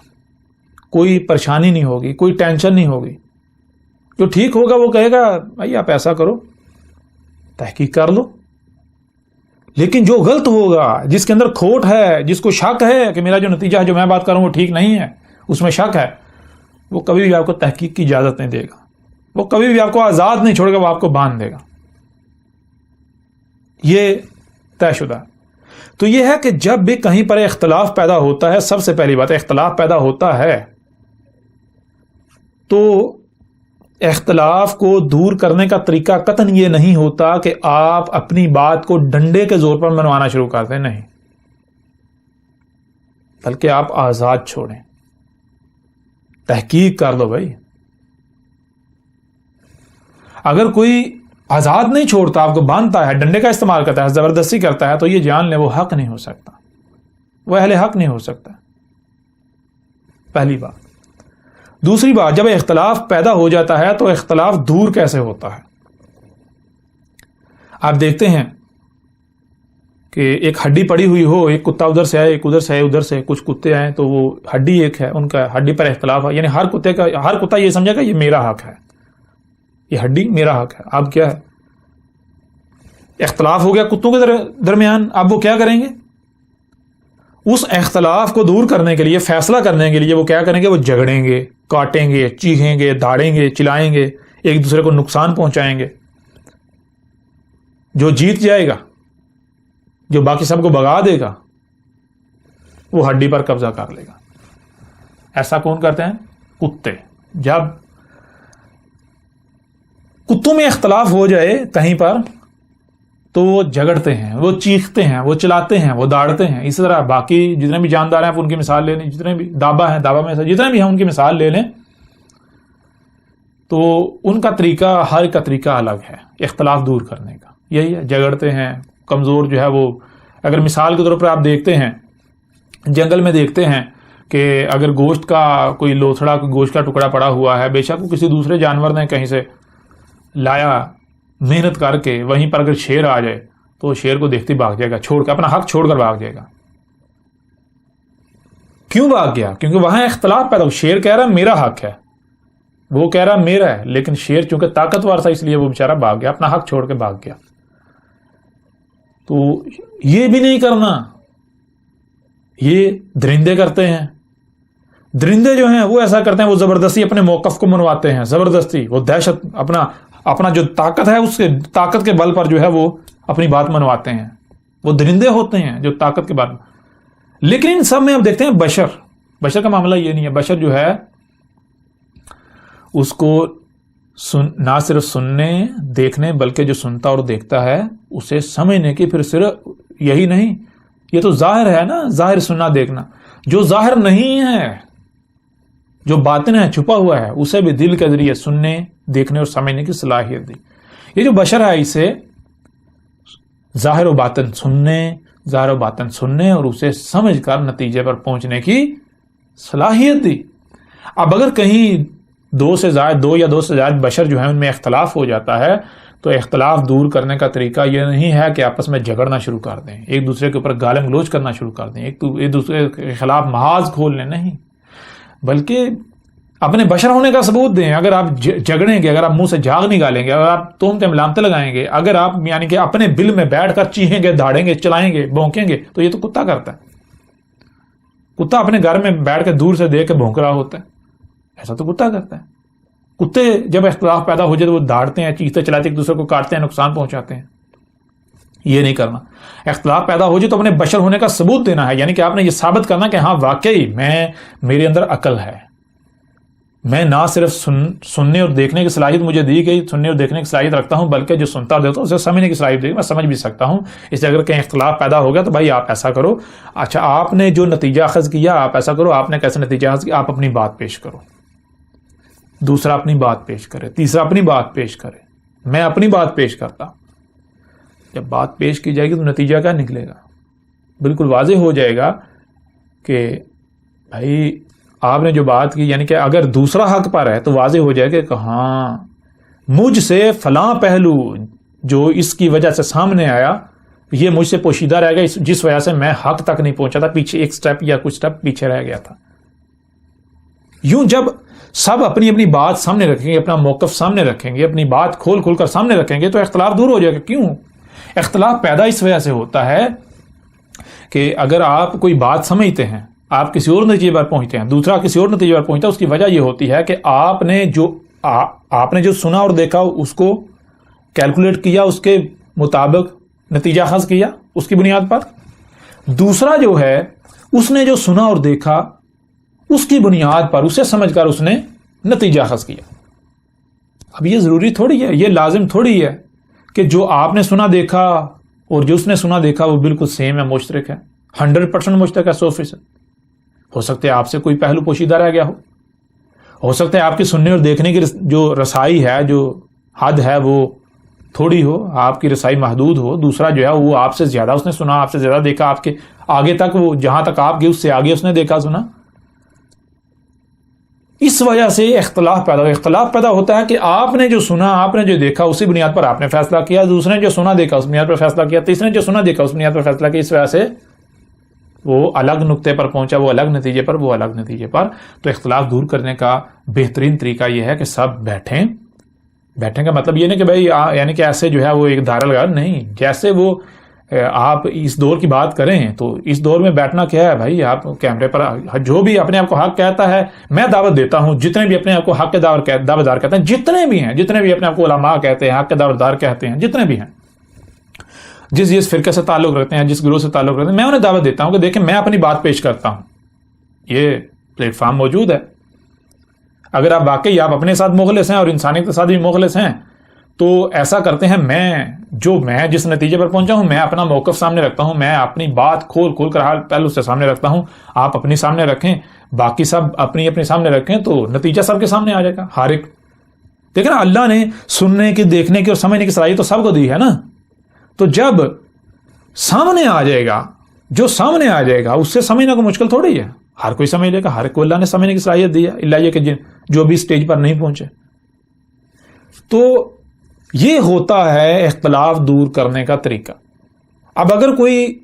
کوئی پریشانی نہیں ہوگی، کوئی ٹینشن نہیں ہوگی۔ جو ٹھیک ہوگا وہ کہے گا بھائی آپ ایسا کرو، تحقیق کر لو۔ لیکن جو غلط ہوگا، جس کے اندر کھوٹ ہے، جس کو شک ہے کہ میرا جو نتیجہ ہے، جو میں بات کر رہا ہوں وہ ٹھیک نہیں ہے، اس میں شک ہے، وہ کبھی بھی آپ کو تحقیق کی اجازت نہیں دے گا، وہ کبھی بھی آپ کو آزاد نہیں چھوڑے گا، وہ آپ کو باندھ دے گا۔ یہ طے شدہ۔ تو یہ ہے کہ جب بھی کہیں پر اختلاف پیدا ہوتا ہے، سب سے پہلی بات اختلاف پیدا ہوتا ہے تو اختلاف کو دور کرنے کا طریقہ قطعاً یہ نہیں ہوتا کہ آپ اپنی بات کو ڈنڈے کے زور پر منوانا شروع کر دیں، نہیں، بلکہ آپ آزاد چھوڑیں، تحقیق کر لو۔ بھائی اگر کوئی آزاد نہیں چھوڑتا، آپ کو باندھتا ہے، ڈنڈے کا استعمال کرتا ہے، زبردستی کرتا ہے، تو یہ جان لیں وہ حق نہیں ہو سکتا، وہ اہل حق نہیں ہو سکتا، پہلی بات۔ دوسری بات، جب اختلاف پیدا ہو جاتا ہے تو اختلاف دور کیسے ہوتا ہے؟ آپ دیکھتے ہیں کہ ایک ہڈی پڑی ہوئی ہو، ایک کتا ادھر سے آئے، ایک ادھر سے آئے، ادھر سے کچھ کتے آئے، تو وہ ہڈی ایک ہے، ان کا ہڈی پر اختلاف ہے، یعنی ہر کتا یہ سمجھے گا یہ میرا حق ہے، یہ ہڈی میرا حق ہے۔ اب کیا ہے؟ اختلاف ہو گیا کتوں کے درمیان، اب وہ کیا کریں گے؟ اس اختلاف کو دور کرنے کے لیے، فیصلہ کرنے کے لیے وہ کیا کریں گے؟ وہ جھگڑیں گے، کاٹیں گے، چیخیں گے، داڑیں گے، چلائیں گے، ایک دوسرے کو نقصان پہنچائیں گے۔ جو جیت جائے گا، جو باقی سب کو بھگا دے گا، وہ ہڈی پر قبضہ کر لے گا۔ ایسا کون کرتے ہیں؟ کتے۔ جب کتوں میں اختلاف ہو جائے کہیں پر تو وہ جھگڑتے ہیں، وہ چیختے ہیں، وہ چلاتے ہیں، وہ داڑتے ہیں۔ اسی طرح باقی جتنے بھی جاندار ہیں ان کی مثال لے لیں، جتنے بھی دابا ہیں، دابا میں سے جتنے بھی ہیں ان کی مثال لے لیں، تو ان کا طریقہ، ہر کا طریقہ الگ ہے اختلاف دور کرنے کا۔ یہی ہے، جھگڑتے ہیں، کمزور جو ہے وہ، اگر مثال کے طور پر آپ دیکھتے ہیں جنگل میں، دیکھتے ہیں کہ اگر گوشت کا کوئی لوتھڑا، کوئی گوشت کا ٹکڑا پڑا ہوا ہے، بے شک وہ کسی دوسرے جانور نے کہیں سے لایا محنت کر کے، وہیں پر اگر شیر آ جائے تو شیر کو دیکھتے بھاگ جائے گا، چھوڑ کر، اپنا حق چھوڑ کر بھاگ جائے گا۔ کیوں بھاگ گیا؟ کیونکہ وہاں اختلاف پیدا ہو. شیر کہہ رہا میرا حق ہے, وہ کہہ رہا میرا ہے, لیکن شیر چونکہ طاقتور تھا اس لیے وہ بیچارہ بھاگ گیا, اپنا حق چھوڑ کے بھاگ گیا. تو یہ بھی نہیں کرنا, یہ درندے کرتے ہیں. درندے جو ہیں وہ ایسا کرتے ہیں, وہ زبردستی اپنے موقف کو منواتے ہیں, زبردستی وہ دہشت اپنا جو طاقت ہے اس کے طاقت کے بل پر جو ہے وہ اپنی بات منواتے ہیں. وہ درندے ہوتے ہیں جو طاقت کے بل. لیکن ان سب میں اب دیکھتے ہیں بشر کا معاملہ یہ نہیں ہے. بشر جو ہے اس کو نہ صرف سننے دیکھنے بلکہ جو سنتا اور دیکھتا ہے اسے سمجھنے کی پھر صرف یہی نہیں, یہ تو ظاہر ہے نا, ظاہر سننا دیکھنا. جو ظاہر نہیں ہے, جو باطن ہے, چھپا ہوا ہے, اسے بھی دل کے ذریعے سننے دیکھنے اور سمجھنے کی صلاحیت دی. یہ جو بشر ہے اسے ظاہر و باطن سننے اور اسے سمجھ کر نتیجے پر پہنچنے کی صلاحیت دی. اب اگر کہیں دو یا دو سے زائد بشر جو ہیں ان میں اختلاف ہو جاتا ہے تو اختلاف دور کرنے کا طریقہ یہ نہیں ہے کہ آپس میں جھگڑنا شروع کر دیں, ایک دوسرے کے اوپر گالم گلوچ کرنا شروع کر دیں, ایک دوسرے کے خلاف محاذ کھول لیں, نہیں, بلکہ اپنے بشر ہونے کا ثبوت دیں. اگر آپ جھگڑیں گے, اگر آپ منہ سے جھاگ نکالیں گے, اگر آپ تہمتیں ملامتیں لگائیں گے, اگر آپ یعنی کہ اپنے بل میں بیٹھ کر چیخیں گے, دھاڑیں گے, چلائیں گے, بھونکیں گے, تو یہ تو کتا کرتا ہے. کتا اپنے گھر میں بیٹھ کے دور سے دیکھ کے بھونک رہا ہوتا ہے, ایسا تو کتا کرتا ہے. کتے جب اختلاف پیدا ہو جائے تو وہ دھاڑتے ہیں, چیختے چلاتے ایک دوسرے کو کاٹتے ہیں, نقصان پہنچاتے ہیں. یہ نہیں کرنا. اختلاف پیدا ہو جائے تو اپنے بشر ہونے کا ثبوت دینا ہے, یعنی کہ آپ نے یہ ثابت کرنا کہ ہاں واقعی میرے اندر عقل ہے, میں نہ صرف سننے اور دیکھنے کی صلاحیت مجھے دی گئی, سننے اور دیکھنے کی صلاحیت رکھتا ہوں, بلکہ جو سنتا اور دیکھتا ہوں اسے سمجھنے کی صلاحیت دی, میں سمجھ بھی سکتا ہوں. اس لیے اگر کہیں اختلاف پیدا ہو گیا تو بھائی آپ ایسا کرو, اچھا آپ نے جو نتیجہ اخذ کیا آپ ایسا کرو, آپ نے کیسے نتیجہ اخذ کیا, آپ اپنی بات پیش کرو, دوسرا اپنی بات پیش کرے, تیسرا اپنی بات پیش کرے, میں اپنی بات پیش کرتا. جب بات پیش کی جائے گی تو نتیجہ کیا نکلے گا؟ بالکل واضح ہو جائے گا کہ بھائی آپ نے جو بات کی, یعنی کہ اگر دوسرا حق پر ہے تو واضح ہو جائے گا کہ ہاں مجھ سے فلاں پہلو جو اس کی وجہ سے سامنے آیا یہ مجھ سے پوشیدہ رہ گیا, جس وجہ سے میں حق تک نہیں پہنچا تھا, پیچھے ایک سٹیپ یا کچھ سٹیپ پیچھے رہ گیا تھا. یوں جب سب اپنی اپنی بات سامنے رکھیں گے, اپنا موقف سامنے رکھیں گے, اپنی بات کھول کھول کر سامنے رکھیں گے تو اختلاف دور ہو جائے گا. کیوں اختلاف پیدا اس وجہ سے ہوتا ہے کہ اگر آپ کوئی بات سمجھتے ہیں, آپ کسی اور نتیجے پر پہنچتے ہیں, دوسرا کسی اور نتیجے پر پہنچتا ہے, اس کی وجہ یہ ہوتی ہے کہ آپ نے جو سنا اور دیکھا اس کو کیلکولیٹ کیا, اس کے مطابق نتیجہ اخذ کیا اس کی بنیاد پر. دوسرا جو ہے اس نے جو سنا اور دیکھا اس کی بنیاد پر اسے سمجھ کر اس نے نتیجہ اخذ کیا. اب یہ ضروری تھوڑی ہے, یہ لازم تھوڑی ہے کہ جو آپ نے سنا دیکھا اور جو اس نے سنا دیکھا وہ بالکل سیم ہے, مشترک ہے, 100% مشترک ہے, 100%. ہو سکتا ہے آپ سے کوئی پہلو پوشیدہ رہ گیا ہو سکتا ہے آپ کی سننے اور دیکھنے کی جو رسائی ہے, جو حد ہے وہ تھوڑی ہو, آپ کی رسائی محدود ہو. دوسرا جو ہے وہ آپ سے زیادہ اس نے سنا, آپ سے زیادہ دیکھا, آپ کے آگے تک, وہ جہاں تک آپ گئے اس سے آگے اس نے دیکھا سنا. اس وجہ سے اختلاف پیدا ہوتا ہے کہ آپ نے جو سنا, آپ نے جو دیکھا اسی بنیاد پر آپ نے فیصلہ کیا, دوسرے نے جو سنا دیکھا اس بنیاد پر فیصلہ کیا, تیسرے نے جو سنا دیکھا اس بنیاد پر فیصلہ کیا. اس وجہ سے وہ الگ نقطے پر پہنچا, وہ الگ نتیجے پر, وہ الگ نتیجے پر. تو اختلاف دور کرنے کا بہترین طریقہ یہ ہے کہ سب بیٹھیں. بیٹھنے کا مطلب یہ نہیں کہ بھائی یعنی کہ ایسے جو ہے وہ ایک دائرہ لگا, نہیں. جیسے وہ آپ اس دور کی بات کریں تو اس دور میں بیٹھنا کیا ہے بھائی, آپ کیمرے پر جو بھی اپنے آپ کو حق کہتا ہے, میں دعوت دیتا ہوں جتنے بھی اپنے آپ کو حق کے دعوت دار کہتے ہیں, جتنے بھی ہیں, جتنے بھی اپنے آپ کو علماء کہتے ہیں, حق کے دعوت دار کہتے ہیں, جتنے بھی ہیں, جس فرقے سے تعلق رکھتے ہیں, جس گروہ سے تعلق رکھتے ہیں, میں انہیں دعوت دیتا ہوں کہ دیکھیں میں اپنی بات پیش کرتا ہوں. یہ پلیٹ فارم موجود ہے. اگر آپ واقعی آپ اپنے ساتھ مخلص ہیں اور انسانیت کے ساتھ بھی مخلص ہیں تو ایسا کرتے ہیں, میں جس نتیجے پر پہنچا ہوں میں اپنا موقف سامنے رکھتا ہوں, میں اپنی بات کھول کر حال پہلو سے سامنے رکھتا ہوں, آپ اپنی سامنے رکھیں, باقی سب اپنی اپنی سامنے رکھیں, تو نتیجہ سب کے سامنے آ جائے گا. ہر ایک دیکھیں نا, اللہ نے سننے کی, دیکھنے کی اور سمجھنے کی صلاحیت تو سب کو دی ہے نا. تو جب سامنے آ جائے گا, جو سامنے آ جائے گا اس سے سمجھنا کو مشکل تھوڑی ہے, ہر کوئی سمجھ لے گا, ہر کوئی اللہ نے سمجھنے کی صلاحیت دی ہے, اللہ یہ کہ جو بھی اسٹیج پر نہیں پہنچے. تو یہ ہوتا ہے اختلاف دور کرنے کا طریقہ. اب اگر کوئی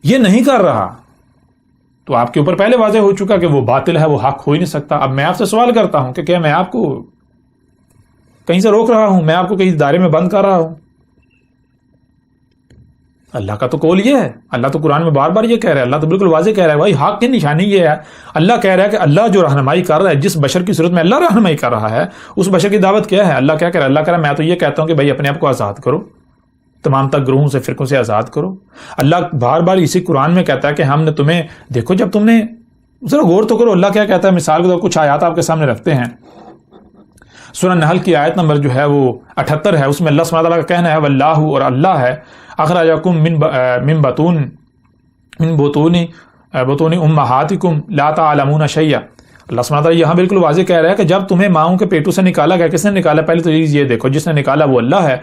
یہ نہیں کر رہا تو آپ کے اوپر پہلے واضح ہو چکا کہ وہ باطل ہے، وہ حق ہو ہی نہیں سکتا۔ اب میں آپ سے سوال کرتا ہوں کہ کیا میں آپ کو کہیں سے روک رہا ہوں، میں آپ کو کہیں دائرے میں بند کر رہا ہوں؟ اللہ کا تو قول یہ ہے، اللہ تو قرآن میں بار بار یہ کہہ رہا ہے، اللہ تو بالکل واضح کہہ رہا ہے بھائی حق کی نشانی یہ ہے۔ اللہ کہہ رہا ہے کہ اللہ جو رہنمائی کر رہا ہے، جس بشر کی صورت میں اللہ رہنمائی کر رہا ہے، اس بشر کی دعوت کیا ہے؟ اللہ کیا کہہ رہا ہے؟ اللہ کہہ رہا ہے میں تو یہ کہتا ہوں کہ بھائی اپنے آپ کو آزاد کرو، تمام تک گروہوں سے، فرقوں سے آزاد کرو۔ اللہ بار بار اسی قرآن میں کہتا ہے کہ ہم نے تمہیں، دیکھو جب تم نے ذرا غور تو کرو اللہ کیا کہتا ہے۔ مثال کے طور کچھ آیات آپ کے سامنے رکھتے ہیں، سورہ نحل کی آیت نمبر جو ہے وہ 78 ہے، اس میں اللہ سبحانہ وتعالیٰ کا کہنا ہے واللہ، اور اللہ ہے، اخرجکم من بطون امہاتکم لا تعلمون شیئا۔ اللہ سبحانہ وتعالیٰ یہاں بالکل واضح کہہ رہا ہے کہ جب تمہیں ماؤں کے پیٹوں سے نکالا گیا، کس نے نکالا؟ پہلے تو یہ دیکھو جس نے نکالا وہ اللہ ہے۔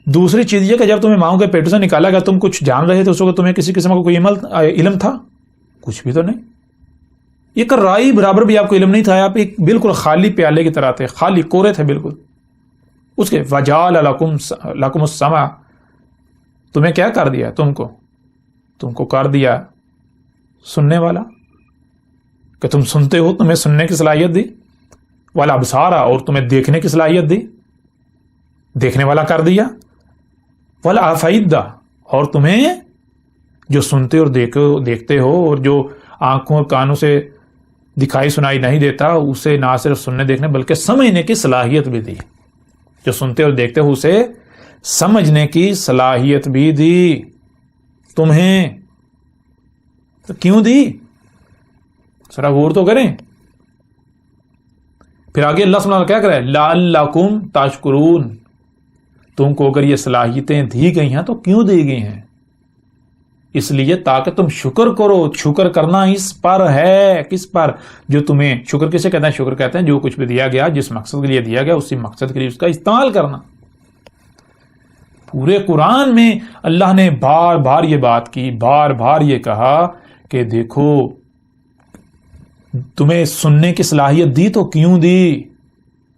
دوسری چیز یہ کہ جب تمہیں ماؤں کے پیٹوں سے نکالا گیا تم کچھ جان رہے تھے اس وقت؟ تمہیں کسی قسم کا کوئی علم تھا؟ کچھ بھی تو نہیں، یہ کرائی برابر بھی آپ کو علم نہیں تھا، آپ ایک بالکل خالی پیالے کی طرح تھے، خالی کورے تھے بالکل۔ اس کے وجعل لکم السمع، تمہیں کیا کر دیا؟ تم کو کر دیا سننے والا، کہ تم سنتے ہو، تمہیں سننے کی صلاحیت دی، والابصار، اور تمہیں دیکھنے کی صلاحیت دی، دیکھنے والا کر دیا، والافئدہ، اور تمہیں جو سنتے اور دیکھتے ہو اور جو آنکھوں اور کانوں سے دکھائی سنائی نہیں دیتا اسے نہ صرف سننے دیکھنے بلکہ سمجھنے کی صلاحیت بھی دی۔ جو سنتے اور دیکھتے ہو اسے سمجھنے کی صلاحیت بھی دی تمہیں، تو کیوں دی؟ ذرا غور تو کریں۔ پھر آگے اللہ سبحانہ کیا کرے؟ لعلکم تشکرون، تم کو اگر یہ صلاحیتیں دی گئی ہیں تو کیوں دی گئی ہیں؟ اس لیے تاکہ تم شکر کرو۔ شکر کرنا اس پر ہے، کس پر؟ جو تمہیں، شکر کسے کہتے ہیں؟ شکر کہتے ہیں جو کچھ بھی دیا گیا، جس مقصد کے لیے دیا گیا اسی مقصد کے لیے اس کا استعمال کرنا۔ پورے قرآن میں اللہ نے بار بار یہ بات کی، بار بار یہ کہا کہ دیکھو تمہیں سننے کی صلاحیت دی تو کیوں دی؟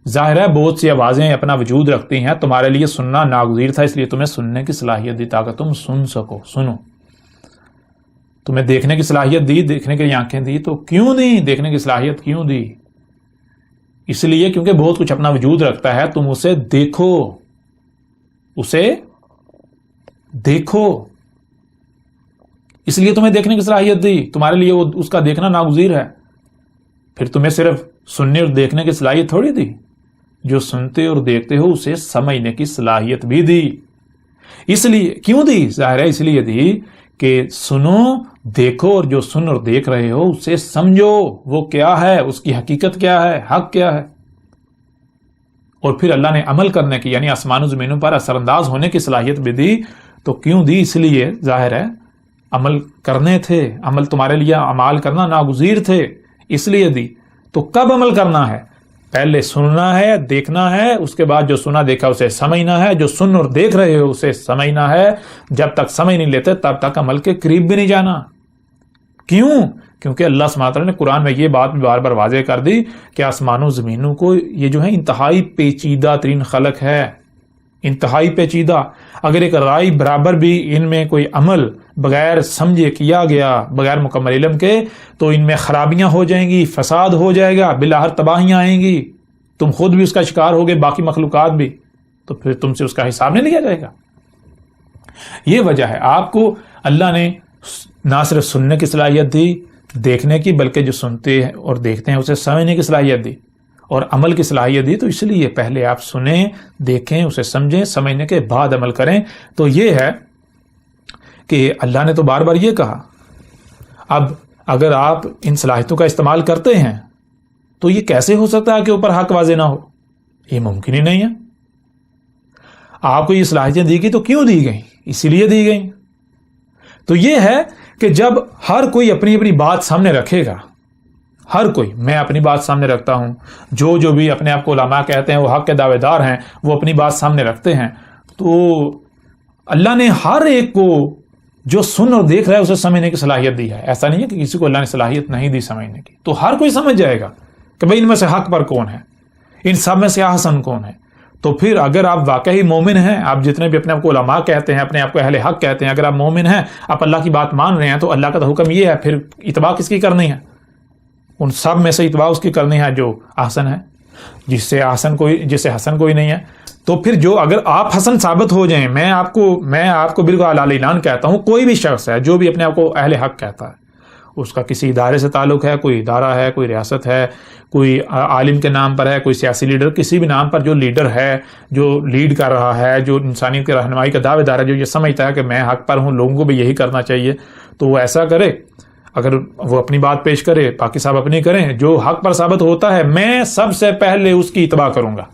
ظاہر ہے بہت سی آوازیں اپنا وجود رکھتی ہیں، تمہارے لیے سننا ناگزیر تھا، اس لیے تمہیں سننے کی صلاحیت دی تاکہ تم سن سکو، سنو۔ تمہیں دیکھنے کی صلاحیت دی، دیکھنے کے لیے آنکھیں دی، تو کیوں دی؟ دیکھنے کی صلاحیت کیوں دی؟ اس لیے کیونکہ بہت کچھ اپنا وجود رکھتا ہے، تم اسے دیکھو، اسے دیکھو، اس لیے تمہیں دیکھنے کی صلاحیت دی، تمہارے لیے وہ اس کا دیکھنا ناگزیر ہے۔ پھر تمہیں صرف سننے اور دیکھنے کی صلاحیت تھوڑی دی، جو سنتے اور دیکھتے ہو اسے سمجھنے کی صلاحیت بھی دی۔ اس لیے کیوں دی؟ ظاہر ہے اس لیے دی کہ سنو، دیکھو، اور جو سن اور دیکھ رہے ہو اسے سمجھو، وہ کیا ہے، اس کی حقیقت کیا ہے، حق کیا ہے۔ اور پھر اللہ نے عمل کرنے کی، یعنی آسمان و زمینوں پر اثر انداز ہونے کی صلاحیت بھی دی۔ تو کیوں دی؟ اس لیے ظاہر ہے عمل کرنے تھے، عمل تمہارے لیے اعمال کرنا ناگزیر تھے، اس لیے دی۔ تو کب عمل کرنا ہے؟ پہلے سننا ہے، دیکھنا ہے، اس کے بعد جو سنا دیکھا اسے سمجھنا ہے، جو سن اور دیکھ رہے ہو اسے سمجھنا ہے۔ جب تک سمجھ نہیں لیتے تب تک عمل کے قریب بھی نہیں جانا۔ کیوں؟ کیونکہ اللہ سبحانہ وتعالیٰ نے قرآن میں یہ بات بار بار واضح کر دی کہ آسمانوں زمینوں کو یہ جو ہے انتہائی پیچیدہ ترین خلق ہے، انتہائی پیچیدہ۔ اگر ایک رائے برابر بھی ان میں کوئی عمل بغیر سمجھے کیا گیا، بغیر مکمل علم کے، تو ان میں خرابیاں ہو جائیں گی، فساد ہو جائے گا، بالآخر تباہیاں آئیں گی، تم خود بھی اس کا شکار ہوگے، باقی مخلوقات بھی، تو پھر تم سے اس کا حساب نہیں لیا جائے گا۔ یہ وجہ ہے آپ کو اللہ نے نہ صرف سننے کی صلاحیت دی، دیکھنے کی، بلکہ جو سنتے ہیں اور دیکھتے ہیں اسے سمجھنے کی صلاحیت دی اور عمل کی صلاحیت دی۔ تو اس لیے پہلے آپ سنیں، دیکھیں، اسے سمجھیں، سمجھنے کے بعد عمل کریں۔ تو یہ ہے کہ اللہ نے تو بار بار یہ کہا۔ اب اگر آپ ان صلاحیتوں کا استعمال کرتے ہیں تو یہ کیسے ہو سکتا ہے کہ اوپر حق واضح نہ ہو؟ یہ ممکن ہی نہیں ہے۔ آپ کو یہ صلاحیتیں دی گئی تو کیوں دی گئیں؟ اسی لیے دی گئیں۔ تو یہ ہے کہ جب ہر کوئی اپنی اپنی بات سامنے رکھے گا، ہر کوئی، میں اپنی بات سامنے رکھتا ہوں، جو بھی اپنے آپ کو علماء کہتے ہیں وہ حق کے دعوے دار ہیں، وہ اپنی بات سامنے رکھتے ہیں، تو اللہ نے ہر ایک کو جو سن اور دیکھ رہا ہے اسے سمجھنے کی صلاحیت دی ہے۔ ایسا نہیں ہے کہ کسی کو اللہ نے صلاحیت نہیں دی سمجھنے کی، تو ہر کوئی سمجھ جائے گا کہ بھئی ان میں سے حق پر کون ہے، ان سب میں سے احسن کون ہے۔ تو پھر اگر آپ واقعی مومن ہیں، آپ جتنے بھی اپنے آپ کو علماء کہتے ہیں، اپنے آپ کو اہل حق کہتے ہیں، اگر آپ مومن ہیں، آپ اللہ کی بات مان رہے ہیں، تو اللہ کا تو حکم یہ ہے، پھر اتباع کس کی کرنی ہے؟ ان سب میں سے اتباع اس کی کرنی ہے جو احسن ہے، جس سے حسن کوئی نہیں ہے۔ تو پھر جو اگر آپ حسن ثابت ہو جائیں، میں آپ کو بالکل اعلی اعلان کہتا ہوں، کوئی بھی شخص ہے جو بھی اپنے آپ کو اہل حق کہتا ہے، اس کا کسی ادارے سے تعلق ہے، کوئی ادارہ ہے، کوئی ریاست ہے، کوئی عالم کے نام پر ہے، کوئی سیاسی لیڈر، کسی بھی نام پر جو لیڈر ہے، جو لیڈ کر رہا ہے، جو انسانیت کی رہنمائی کا دعوے دار ہے، جو یہ سمجھتا ہے کہ میں حق پر ہوں، لوگوں کو بھی یہی کرنا چاہیے، تو وہ ایسا کرے۔ اگر وہ اپنی بات پیش کرے، باقی صاحب اپنی کریں، جو حق پر ثابت ہوتا ہے میں سب سے پہلے اس کی اتباع کروں گا،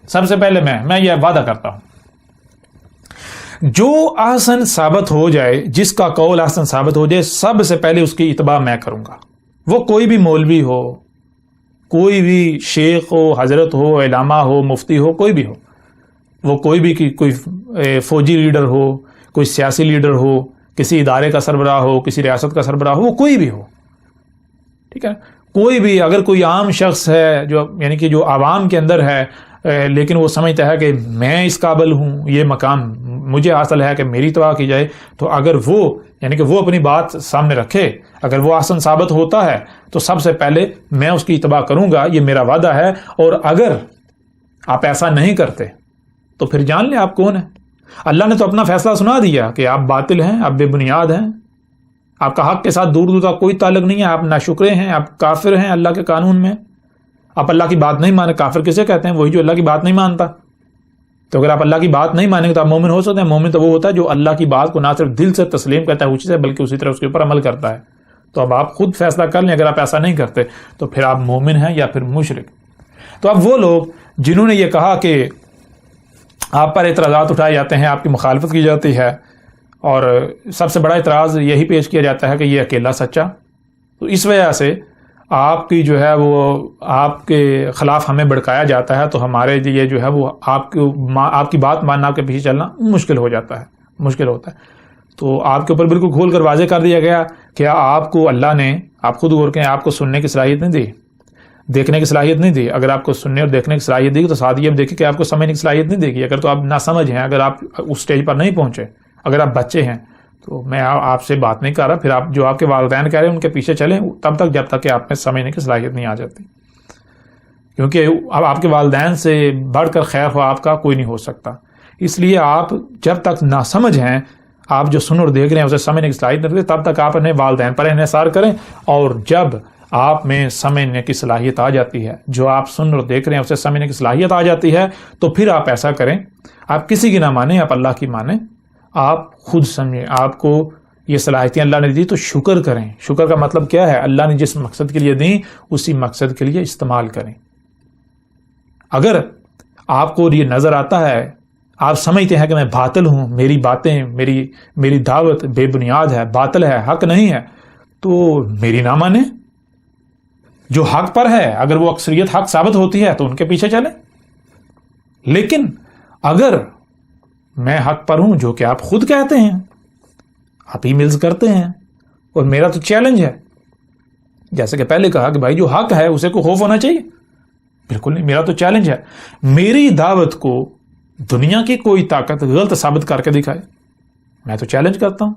سب سے پہلے میں یہ وعدہ کرتا ہوں۔ جو احسن ثابت ہو جائے، جس کا قول احسن ثابت ہو جائے، سب سے پہلے اس کی اتباع میں کروں گا، وہ کوئی بھی مولوی ہو، کوئی بھی شیخ ہو، حضرت ہو، علامہ ہو، مفتی ہو، کوئی بھی ہو، وہ کوئی بھی کوئی فوجی لیڈر ہو، کوئی سیاسی لیڈر ہو، کسی ادارے کا سربراہ ہو، کسی ریاست کا سربراہ ہو، وہ کوئی بھی ہو، ٹھیک ہے، کوئی بھی، اگر کوئی عام شخص ہے یعنی کہ جو عوام کے اندر ہے، لیکن وہ سمجھتا ہے کہ میں اس قابل ہوں، یہ مقام مجھے حاصل ہے کہ میری اتباع کی جائے، تو اگر وہ یعنی کہ وہ اپنی بات سامنے رکھے، اگر وہ احسن ثابت ہوتا ہے تو سب سے پہلے میں اس کی اتباع کروں گا، یہ میرا وعدہ ہے۔ اور اگر آپ ایسا نہیں کرتے تو پھر جان لیں آپ کون ہیں۔ اللہ نے تو اپنا فیصلہ سنا دیا کہ آپ باطل ہیں، آپ بے بنیاد ہیں، آپ کا حق کے ساتھ دور دور تک کوئی تعلق نہیں ہے، آپ ناشکرے ہیں، آپ کافر ہیں اللہ کے قانون میں، آپ اللہ کی بات نہیں مانے۔ کافر کسے کہتے ہیں؟ وہی جو اللہ کی بات نہیں مانتا۔ تو اگر آپ اللہ کی بات نہیں مانیں گے تو آپ مومن ہو سکتے ہیں؟ مومن تو وہ ہوتا ہے جو اللہ کی بات کو نہ صرف دل سے تسلیم کرتا ہے اسی سے، بلکہ اسی طرح اس کے اوپر عمل کرتا ہے۔ تو اب آپ خود فیصلہ کر لیں، اگر آپ ایسا نہیں کرتے تو پھر آپ مومن ہیں یا پھر مشرک۔ تو اب وہ لوگ جنہوں نے یہ کہا کہ آپ پر اعتراضات اٹھائے جاتے ہیں، آپ کی مخالفت کی جاتی ہے، اور سب سے بڑا اعتراض یہی پیش کیا جاتا ہے کہ یہ اکیلا سچا، تو اس وجہ سے آپ کی جو ہے وہ آپ کے خلاف ہمیں بھڑکایا جاتا ہے، تو ہمارے لیے جو ہے وہ آپ کی بات ماننا، آپ کے پیچھے چلنا مشکل ہو جاتا ہے، مشکل ہوتا ہے۔ تو آپ کے اوپر بالکل کھول کر واضح کر دیا گیا کہ آپ کو اللہ نے، آپ خود غور کریں، آپ کو سننے کی صلاحیت نہیں دی، دیکھنے کی صلاحیت نہیں دی۔ اگر آپ کو سننے اور دیکھنے کی صلاحیت دی تو ساتھ یہ دیکھیں کہ آپ کو سمجھنے کی صلاحیت نہیں دے گی۔ اگر تو آپ نہ سمجھ ہیں، اگر آپ اس سٹیج پر نہیں پہنچے، اگر آپ بچے ہیں، تو میں آپ سے بات نہیں کر رہا، پھر آپ جو آپ کے والدین کہہ رہے ہیں ان کے پیچھے چلیں تب تک، جب تک کہ آپ میں سمجھنے کی صلاحیت نہیں آ جاتی، کیونکہ اب آپ کے والدین سے بڑھ کر خیر خواہ آپ کا کوئی نہیں ہو سکتا۔ اس لیے آپ جب تک نہ سمجھ ہیں، آپ جو سن اور دیکھ رہے ہیں اسے سمجھنے کی صلاحیت نہیں رکھتے، تب تک آپ اپنے والدین پر انحصار کریں، اور جب آپ میں سمجھنے کی صلاحیت آ جاتی ہے، جو آپ سن اور دیکھ رہے ہیں اسے سمجھنے کی صلاحیت آ جاتی ہے، تو پھر آپ ایسا کریں، آپ کسی کی نہ مانیں، آپ اللہ کی مانیں، آپ خود سمجھیں۔ آپ کو یہ صلاحیتیں اللہ نے دی تو شکر کریں۔ شکر کا مطلب کیا ہے؟ اللہ نے جس مقصد کے لیے دیں اسی مقصد کے لیے استعمال کریں۔ اگر آپ کو یہ نظر آتا ہے، آپ سمجھتے ہیں کہ میں باطل ہوں، میری باتیں، میری دعوت بے بنیاد ہے، باطل ہے، حق نہیں ہے، تو میری نہ مانیں۔ جو حق پر ہے، اگر وہ اکثریت حق ثابت ہوتی ہے تو ان کے پیچھے چلیں۔ لیکن اگر میں حق پر ہوں، جو کہ آپ خود کہتے ہیں، آپ ای میلز کرتے ہیں، اور میرا تو چیلنج ہے، جیسے کہ پہلے کہا کہ بھائی جو حق ہے اسے کو خوف ہونا چاہیے، بالکل نہیں، میرا تو چیلنج ہے، میری دعوت کو دنیا کی کوئی طاقت غلط ثابت کر کے دکھائے، میں تو چیلنج کرتا ہوں،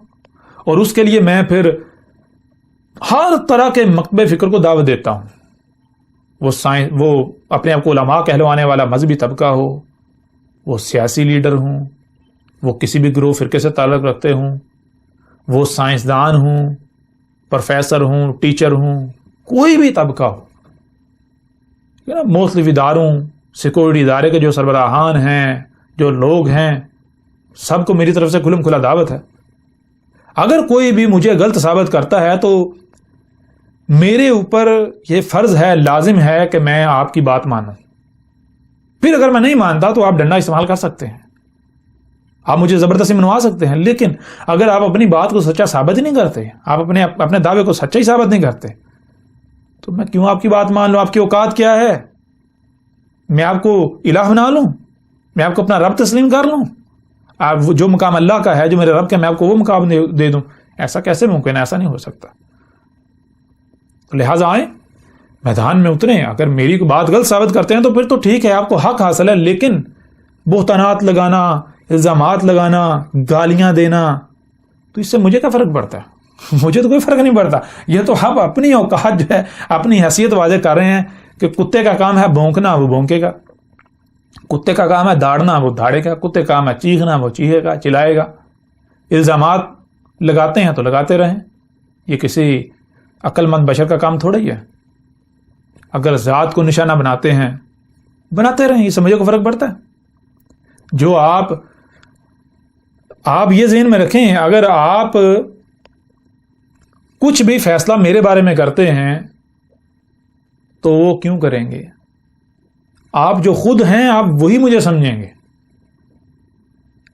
اور اس کے لیے میں پھر ہر طرح کے مکتب فکر کو دعوت دیتا ہوں، وہ اپنے آپ کو علماء کہلوانے والا مذہبی طبقہ ہو، وہ سیاسی لیڈر ہوں، وہ کسی بھی گروہ فرقے سے تعلق رکھتے ہوں، وہ سائنسدان ہوں، پروفیسر ہوں، ٹیچر ہوں، کوئی بھی طبقہ ہو، مختلف اداروں، سیکورٹی ادارے کے جو سربراہان ہیں، جو لوگ ہیں، سب کو میری طرف سے کھلم کھلا دعوت ہے۔ اگر کوئی بھی مجھے غلط ثابت کرتا ہے تو میرے اوپر یہ فرض ہے، لازم ہے کہ میں آپ کی بات مانوں۔ پھر اگر میں نہیں مانتا تو آپ ڈنڈا استعمال کر سکتے ہیں، آپ مجھے زبردستی منوا سکتے ہیں، لیکن اگر آپ اپنی بات کو سچا ثابت ہی نہیں کرتے، آپ اپنے دعوے کو سچا ہی ثابت نہیں کرتے، تو میں کیوں آپ کی بات مان لوں؟ آپ کی اوقات کیا ہے؟ میں آپ کو الہ بنا لوں؟ میں آپ کو اپنا رب تسلیم کر لوں؟ آپ جو مقام اللہ کا ہے، جو میرے رب کا، میں آپ کو وہ مقام دے دوں؟ ایسا کیسے ممکن ہے؟ ایسا نہیں ہو سکتا۔ لہٰذا آئیں، میدان میں اتریں، اگر میری بات غلط ثابت کرتے ہیں تو پھر تو ٹھیک ہے، آپ کو حق حاصل ہے، لیکن بہتانات لگانا، الزامات لگانا، گالیاں دینا، تو اس سے مجھے کیا فرق پڑتا ہے؟ مجھے تو کوئی فرق نہیں پڑتا. یہ تو ہم اپنی اوقات جو ہے، اپنی حیثیت واضح کر رہے ہیں کہ کتے کا کام ہے بھونکنا، وہ بھونکے گا. کتے کا کام ہے داڑنا، وہ داڑے گا. کتے کا کام ہے چیخنا، وہ چیخے گا، چلائے گا. الزامات لگاتے ہیں تو لگاتے رہیں. یہ کسی عقل مند بشر کا کام تھوڑا ہی ہے. اگر ذات کو نشانہ بناتے ہیں، بناتے رہیں، اس سے مجھے کو فرق پڑتا ہے. جو آپ یہ ذہن میں رکھیں، اگر آپ کچھ بھی فیصلہ میرے بارے میں کرتے ہیں تو وہ کیوں کریں گے؟ آپ جو خود ہیں آپ وہی مجھے سمجھیں گے.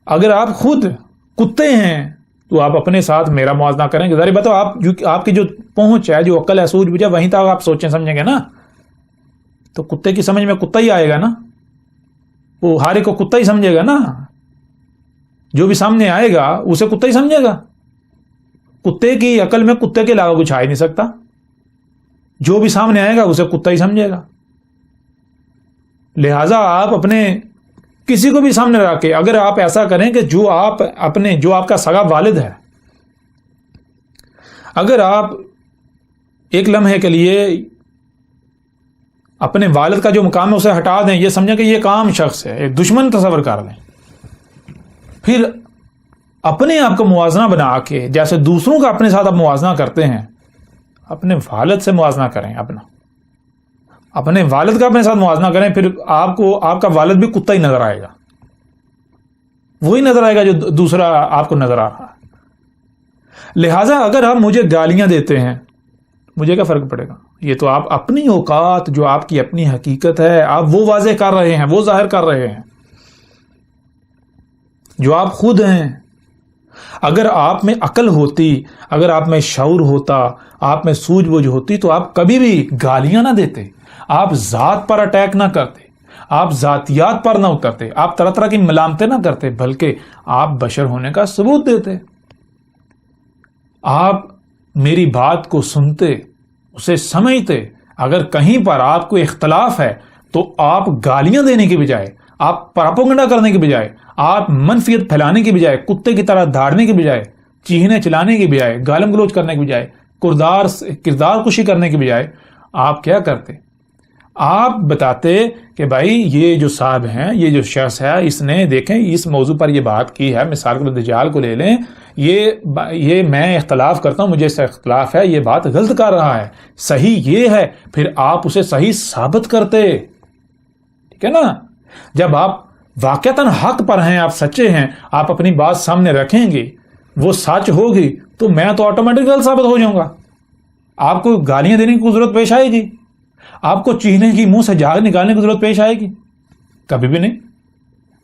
اگر آپ خود کتے ہیں تو آپ اپنے ساتھ میرا موازنہ کریں گے. ذرا بتاؤ، آپ کی جو پہنچ ہے، جو عقل ہے، سوچ بوجھ ہے، وہیں تک آپ سوچیں سمجھیں گے نا. تو کتے کی سمجھ میں کتا ہی آئے گا نا. وہ ہارے کو کتا ہی سمجھے گا نا. جو بھی سامنے آئے گا اسے کتا ہی سمجھے گا. کتے کی عقل میں کتے کے علاوہ کچھ آ ہی نہیں سکتا. جو بھی سامنے آئے گا اسے کتا ہی سمجھے گا. لہذا آپ اپنے کسی کو بھی سامنے رکھ کے اگر آپ ایسا کریں کہ جو آپ کا سگا والد ہے، اگر آپ ایک لمحے کے لیے اپنے والد کا جو مقام ہے اسے ہٹا دیں، یہ سمجھیں کہ یہ ایک عام شخص ہے، ایک دشمن تصور کر لیں، پھر اپنے آپ کو موازنہ بنا کے جیسے دوسروں کا اپنے ساتھ آپ موازنہ کرتے ہیں، اپنے والد سے موازنہ کریں. اپنے والد کا اپنے ساتھ موازنہ کریں، پھر آپ کا والد بھی کتا ہی نظر آئے گا. وہی نظر آئے گا جو دوسرا آپ کو نظر آ رہا ہے. لہٰذا اگر آپ مجھے گالیاں دیتے ہیں، مجھے کیا فرق پڑے گا؟ یہ تو آپ اپنی اوقات، جو آپ کی اپنی حقیقت ہے، آپ وہ واضح کر رہے ہیں، وہ ظاہر کر رہے ہیں جو آپ خود ہیں. اگر آپ میں عقل ہوتی، اگر آپ میں شعور ہوتا، آپ میں سوجھ بوجھ ہوتی، تو آپ کبھی بھی گالیاں نہ دیتے، آپ ذات پر اٹیک نہ کرتے، آپ ذاتیات پر نہ اترتے، آپ طرح طرح کی ملامتیں نہ کرتے، بلکہ آپ بشر ہونے کا ثبوت دیتے. آپ میری بات کو سنتے، اسے سمجھتے. اگر کہیں پر آپ کو اختلاف ہے تو آپ گالیاں دینے کی بجائے، آپ پراپوگنڈا کرنے کی بجائے، آپ منفیت پھیلانے کی بجائے، کتے کی طرح دھاڑنے کی بجائے، چیخنے چلانے کی بجائے، گالم گلوچ کرنے کی بجائے، کردار کشی کرنے کی بجائے آپ کیا کرتے؟ آپ بتاتے کہ بھائی یہ جو صاحب ہیں، یہ جو شخص ہے، اس نے دیکھیں اس موضوع پر یہ بات کی ہے. مثال کے دجال کو لے لیں، یہ میں اختلاف کرتا ہوں، مجھے اس سے اختلاف ہے، یہ بات غلط کر رہا ہے، صحیح یہ ہے. پھر آپ اسے صحیح ثابت کرتے. ٹھیک ہے نا؟ جب آپ واقعتاً حق پر ہیں، آپ سچے ہیں، آپ اپنی بات سامنے رکھیں گے، وہ سچ ہوگی، تو میں تو آٹومیٹک غلط ثابت ہو جاؤں گا. آپ کو گالیاں دینے کی ضرورت پیش آئے گی، آپ کو چیخنے کی، منہ سے جھاگ نکالنے کی ضرورت پیش آئے گی؟ کبھی بھی نہیں،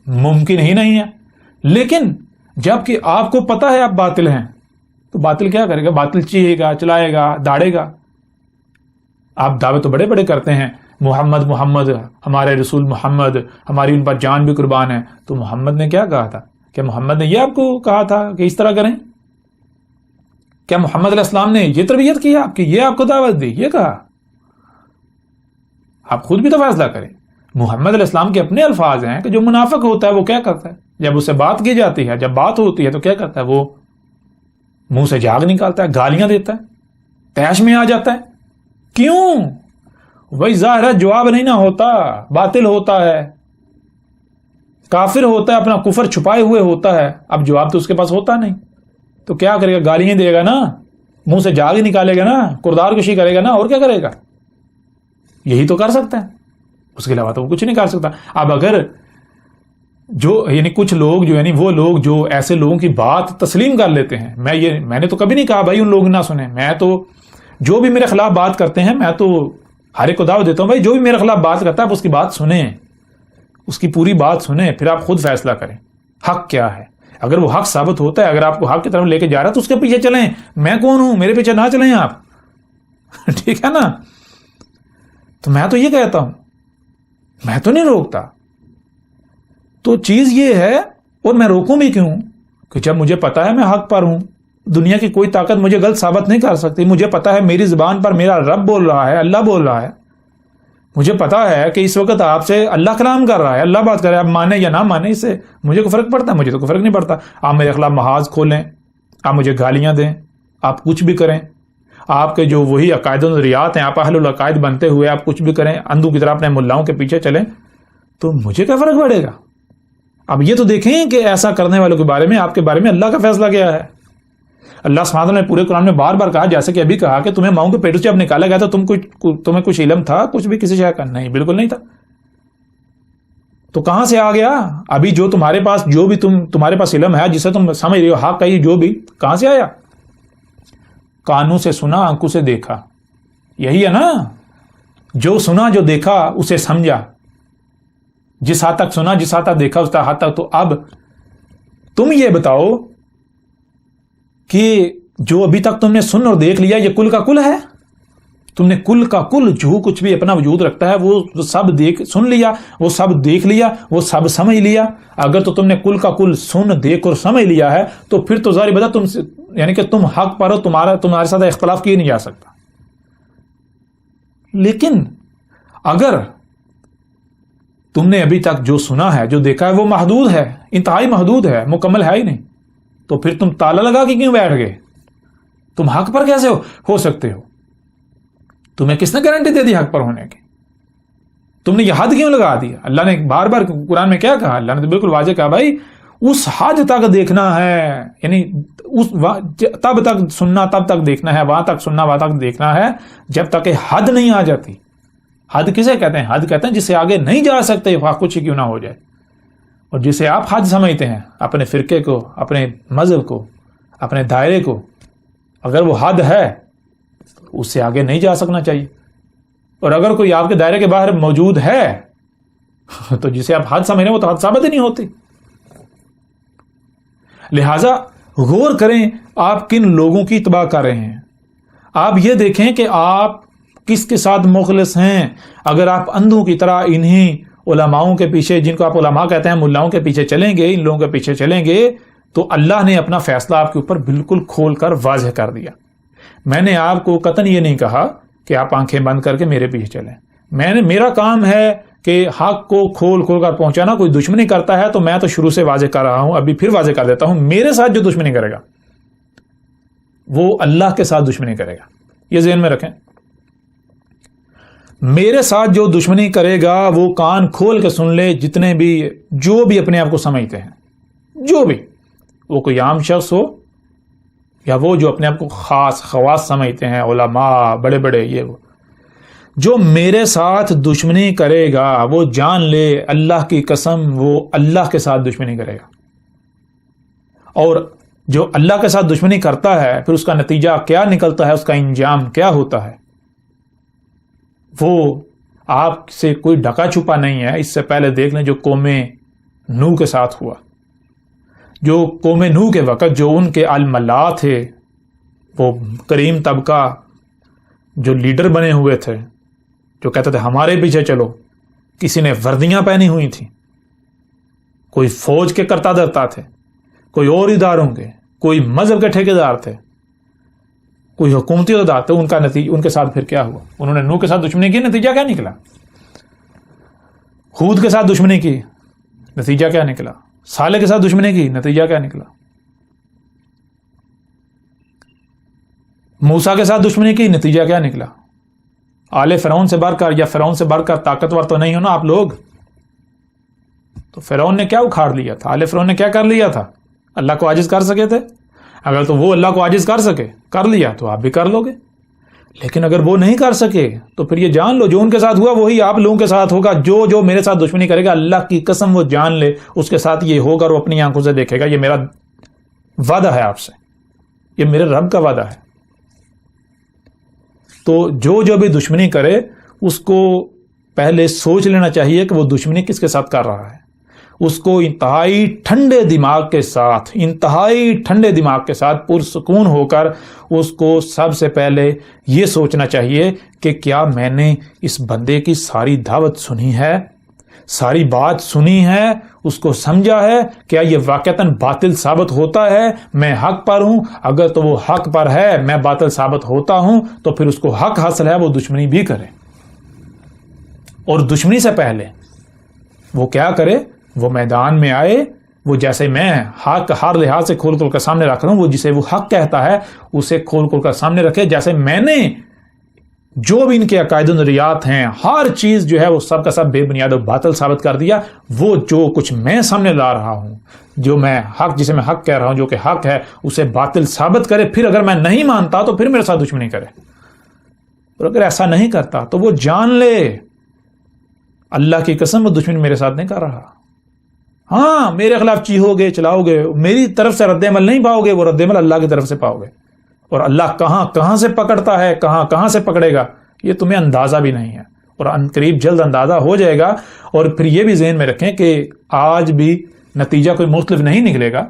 ممکن ہی نہیں ہے. لیکن جب کہ آپ کو پتا ہے آپ باطل ہیں، تو باطل کیا کرے گا؟ باطل چیخے گا، چلائے گا، داڑے گا. آپ دعوے تو بڑے بڑے کرتے ہیں، محمد محمد، ہمارے رسول محمد، ہماری ان پر جان بھی قربان ہے. تو محمد نے کیا کہا تھا؟ کیا محمد نے یہ آپ کو کہا تھا کہ اس طرح کریں؟ کیا محمد علیہ السلام نے یہ تربیت کی آپ کی، یہ آپ کو دعوت دی، یہ کہا؟ آپ خود بھی تو فیصلہ کریں. محمد علیہ السلام کے اپنے الفاظ ہیں کہ جو منافق ہوتا ہے وہ کیا کرتا ہے؟ جب اس سے بات کی جاتی ہے، جب بات ہوتی ہے تو کیا کرتا ہے؟ وہ منہ سے جھاگ نکالتا ہے، گالیاں دیتا ہے، تیش میں آ جاتا ہے. کیوں؟ وہی ظاہر ہے جواب نہیں نہ ہوتا، باطل ہوتا ہے، کافر ہوتا ہے، اپنا کفر چھپائے ہوئے ہوتا ہے. اب جواب تو اس کے پاس ہوتا نہیں، تو کیا کرے گا؟ گالیاں دے گا نا، منہ سے جھاگ نکالے گا نا، کردار کشی کرے گا نا، اور کیا کرے گا؟ یہی تو کر سکتا ہے، اس کے علاوہ تو وہ کچھ نہیں کر سکتا. اب اگر یعنی کچھ لوگ وہ لوگ جو ایسے لوگوں کی بات تسلیم کر لیتے ہیں، میں نے تو کبھی نہیں کہا بھائی ان لوگ نہ سنیں. میں تو جو بھی میرے خلاف بات کرتے ہیں، میں تو ہر ایک کو دعوت دیتا ہوں بھائی جو بھی میرے خلاف بات کرتا ہے آپ اس کی بات سنیں، اس کی پوری بات سنیں، پھر آپ خود فیصلہ کریں حق کیا ہے. اگر وہ حق ثابت ہوتا ہے، اگر آپ کو حق کی طرف لے کے جا رہا ہے تو اس کے پیچھے چلیں. میں کون ہوں؟ میرے پیچھے نہ چلیں آپ. ٹھیک ہے نا؟ تو میں تو یہ کہتا ہوں، میں تو نہیں روکتا. تو چیز یہ ہے، اور میں روکوں بھی کیوں؟ کہ جب مجھے پتا ہے میں حق پر ہوں، دنیا کی کوئی طاقت مجھے غلط ثابت نہیں کر سکتی. مجھے پتا ہے میری زبان پر میرا رب بول رہا ہے، اللہ بول رہا ہے. مجھے پتا ہے کہ اس وقت آپ سے اللہ کلام کر رہا ہے، اللہ بات کر رہا ہے، آپ مانے یا نہ مانے، اس سے مجھے کو فرق پڑتا ہے؟ مجھے تو کوئی فرق نہیں پڑتا۔ آپ میرے خلاف محاذ کھولیں، آپ مجھے گالیاں دیں، آپ کچھ بھی کریں، آپ کے جو وہی عقائد و نظریات ہیں، آپ اہل العقائد بنتے ہوئے آپ کچھ بھی کریں، اندھو کی طرح اپنے ملاؤں کے پیچھے چلیں، تو مجھے کیا فرق پڑے گا؟ اب یہ تو دیکھیں کہ ایسا کرنے والوں کے بارے میں، آپ کے بارے میں اللہ کا فیصلہ کیا ہے۔ اللہ سبحانہ وتعالیٰ نے پورے قرآن میں بار بار کہا، جیسے کہ ابھی کہا کہ تمہیں ماؤں کے پیٹ سے اب نکالا گیا تھا، تمہیں کچھ علم تھا کچھ بھی کسی شے کا؟ نہیں، بالکل نہیں تھا۔ تو کہاں سے آ گیا؟ ابھی جو تمہارے پاس تمہارے پاس علم ہے، جسے تم سمجھ رہے ہو حق کا، جو بھی کہاں سے آیا؟ کانوں سے سنا، آنکھوں سے دیکھا، یہی ہے نا؟ جو سنا، جو دیکھا، اسے سمجھا، جس حد تک سنا، جس حد تک دیکھا، اس حد تک۔ تو اب تم یہ بتاؤ کہ جو ابھی تک تم نے سن اور دیکھ لیا، یہ کل کا کل ہے؟ تم نے کل کا کل جو کچھ بھی اپنا وجود رکھتا ہے وہ سب سن لیا، وہ سب دیکھ لیا، وہ سب سمجھ لیا؟ اگر تو تم نے کل کا کل سن، دیکھ اور سمجھ لیا ہے، تو پھر تو ظاہر بات تم یعنی کہ تم حق پر ہو، تمہارے ساتھ اختلاف کیا نہیں جا سکتا۔ لیکن اگر تم نے ابھی تک جو سنا ہے، جو دیکھا ہے، وہ محدود ہے، انتہائی محدود ہے، مکمل ہے ہی نہیں، تو پھر تم تالا لگا کے کیوں بیٹھ گئے؟ تم حق پر کیسے ہو سکتے ہو؟ تمہیں کس نے گارنٹی دے دی حق پر ہونے کی؟ تم نے یہ حد کیوں لگا دیا؟ اللہ نے بار بار قرآن میں کیا کہا؟ اللہ نے بالکل واضح کہا، بھائی اس حد تک دیکھنا ہے، یعنی تب تک سننا، تب تک دیکھنا ہے، وہاں تک سننا، وہاں تک دیکھنا ہے، جب تک کہ حد نہیں آ جاتی۔ حد کسے کہتے ہیں؟ حد کہتے ہیں جسے آگے نہیں جا سکتے، خواہ کچھ ہی کیوں نہ ہو جائے، اور جسے آپ حد سمجھتے ہیں اپنے فرقے کو، اپنے مذہب کو، اپنے دائرے کو، اگر وہ حد ہے اس سے آگے نہیں جا سکنا چاہیے۔ اور اگر کوئی آپ کے دائرے کے باہر موجود ہے تو جسے آپ حد سمجھ رہے ہیں وہ تو حد ثابت ہی نہیں ہوتی۔ لہذا غور کریں آپ کن لوگوں کی اتباع کر رہے ہیں، آپ یہ دیکھیں کہ آپ کس کے ساتھ مخلص ہیں۔ اگر آپ اندھوں کی طرح انہی علماؤں کے پیچھے، جن کو آپ علماء کہتے ہیں، ملاؤں کے پیچھے چلیں گے، ان لوگوں کے پیچھے چلیں گے، تو اللہ نے اپنا فیصلہ آپ کے اوپر بالکل کھول کر واضح کر دیا۔ میں نے آپ کو قطعاً یہ نہیں کہا کہ آپ آنکھیں بند کر کے میرے پیچھے چلیں۔ میرا کام ہے کہ حق کو کھول کر پہنچانا۔ کوئی دشمنی کرتا ہے تو میں تو شروع سے واضح کر رہا ہوں، ابھی پھر واضح کر دیتا ہوں، میرے ساتھ جو دشمنی کرے گا وہ اللہ کے ساتھ دشمنی کرے گا، یہ ذہن میں رکھیں۔ میرے ساتھ جو دشمنی کرے گا وہ کان کھول کے سن لے، جتنے بھی جو بھی اپنے آپ کو سمجھتے ہیں، جو بھی، وہ کوئی عام شخص ہو یا وہ جو اپنے آپ کو خواص سمجھتے ہیں، علماء بڑے بڑے، یہ وہ جو میرے ساتھ دشمنی کرے گا وہ جان لے اللہ کی قسم وہ اللہ کے ساتھ دشمنی کرے گا۔ اور جو اللہ کے ساتھ دشمنی کرتا ہے پھر اس کا نتیجہ کیا نکلتا ہے، اس کا انجام کیا ہوتا ہے، وہ آپ سے کوئی ڈھکا چھپا نہیں ہے۔ اس سے پہلے دیکھ لیں جو قوم نوح کے ساتھ ہوا، جو قوم نوح کے وقت جو ان کے الملا تھے، وہ کریم طبقہ جو لیڈر بنے ہوئے تھے، جو کہتے تھے ہمارے پیچھے چلو، کسی نے وردیاں پہنی ہوئی تھیں، کوئی فوج کے کرتا دھرتا تھے، کوئی اور اداروں کے، کوئی مذہب کے ٹھیکیدار تھے، کوئی حکومتی ادارے تھے، ان کے ساتھ پھر کیا ہوا؟ انہوں نے نوح کے ساتھ دشمنی کی، نتیجہ کیا نکلا؟ ہود کے ساتھ دشمنی کی، نتیجہ کیا نکلا؟ صالح کے ساتھ دشمنی کی، نتیجہ کیا نکلا؟ موسیٰ کے ساتھ دشمنی کی، نتیجہ کیا نکلا؟ آل فرعون سے بڑھ کر یا فرعون سے بڑھ کر طاقتور تو نہیں ہو نا آپ لوگ؟ تو فرعون نے کیا اکھاڑ لیا تھا؟ آل فرعون نے کیا کر لیا تھا؟ اللہ کو عاجز کر سکے تھے؟ اگر تو وہ اللہ کو عاجز کر لیا تو آپ بھی کر لو گے۔ لیکن اگر وہ نہیں کر سکے تو پھر یہ جان لو جو ان کے ساتھ ہوا وہی آپ لوگوں کے ساتھ ہوگا۔ جو میرے ساتھ دشمنی کرے گا اللہ کی قسم وہ جان لے اس کے ساتھ یہ ہوگا، اور وہ اپنی آنکھوں سے دیکھے گا۔ یہ میرا وعدہ ہے آپ سے، یہ میرے رب کا وعدہ ہے۔ تو جو بھی دشمنی کرے اس کو پہلے سوچ لینا چاہیے کہ وہ دشمنی کس کے ساتھ کر رہا ہے۔ اس کو انتہائی ٹھنڈے دماغ کے ساتھ پرسکون ہو کر اس کو سب سے پہلے یہ سوچنا چاہیے کہ کیا میں نے اس بندے کی ساری دعوت سنی ہے، ساری بات سنی ہے، اس کو سمجھا ہے؟ کیا یہ واقعتاً باطل ثابت ہوتا ہے؟ میں حق پر ہوں؟ اگر تو وہ حق پر ہے، میں باطل ثابت ہوتا ہوں، تو پھر اس کو حق حاصل ہے، وہ دشمنی بھی کرے۔ اور دشمنی سے پہلے وہ کیا کرے، وہ میدان میں آئے، وہ جیسے میں حق ہر لحاظ سے کھول کھول کر سامنے رکھ رہا ہوں، وہ جسے وہ حق کہتا ہے اسے کھول کھول کر سامنے رکھے، جیسے میں نے جو بھی ان کے عقائد و نظریات ہیں ہر چیز جو ہے وہ سب کا سب بے بنیاد و باطل ثابت کر دیا، وہ جو کچھ میں سامنے لا رہا ہوں، جو میں حق جسے میں حق کہہ رہا ہوں جو کہ حق ہے اسے باطل ثابت کرے، پھر اگر میں نہیں مانتا تو پھر میرے ساتھ دشمنی کرے، اور اگر ایسا نہیں کرتا تو وہ جان لے اللہ کی قسم وہ دشمنی میرے ساتھ نہیں کر رہا۔ ہاں میرے خلاف چیہو گے، چلاؤ گے، میری طرف سے رد عمل نہیں پاؤ گے، وہ رد عمل اللہ کی طرف سے پاؤ گے، اور اللہ کہاں کہاں سے پکڑتا ہے، کہاں کہاں سے پکڑے گا یہ تمہیں اندازہ بھی نہیں ہے، اور ان قریب جلد اندازہ ہو جائے گا۔ اور پھر یہ بھی ذہن میں رکھیں کہ آج بھی نتیجہ کوئی مختلف نہیں نکلے گا،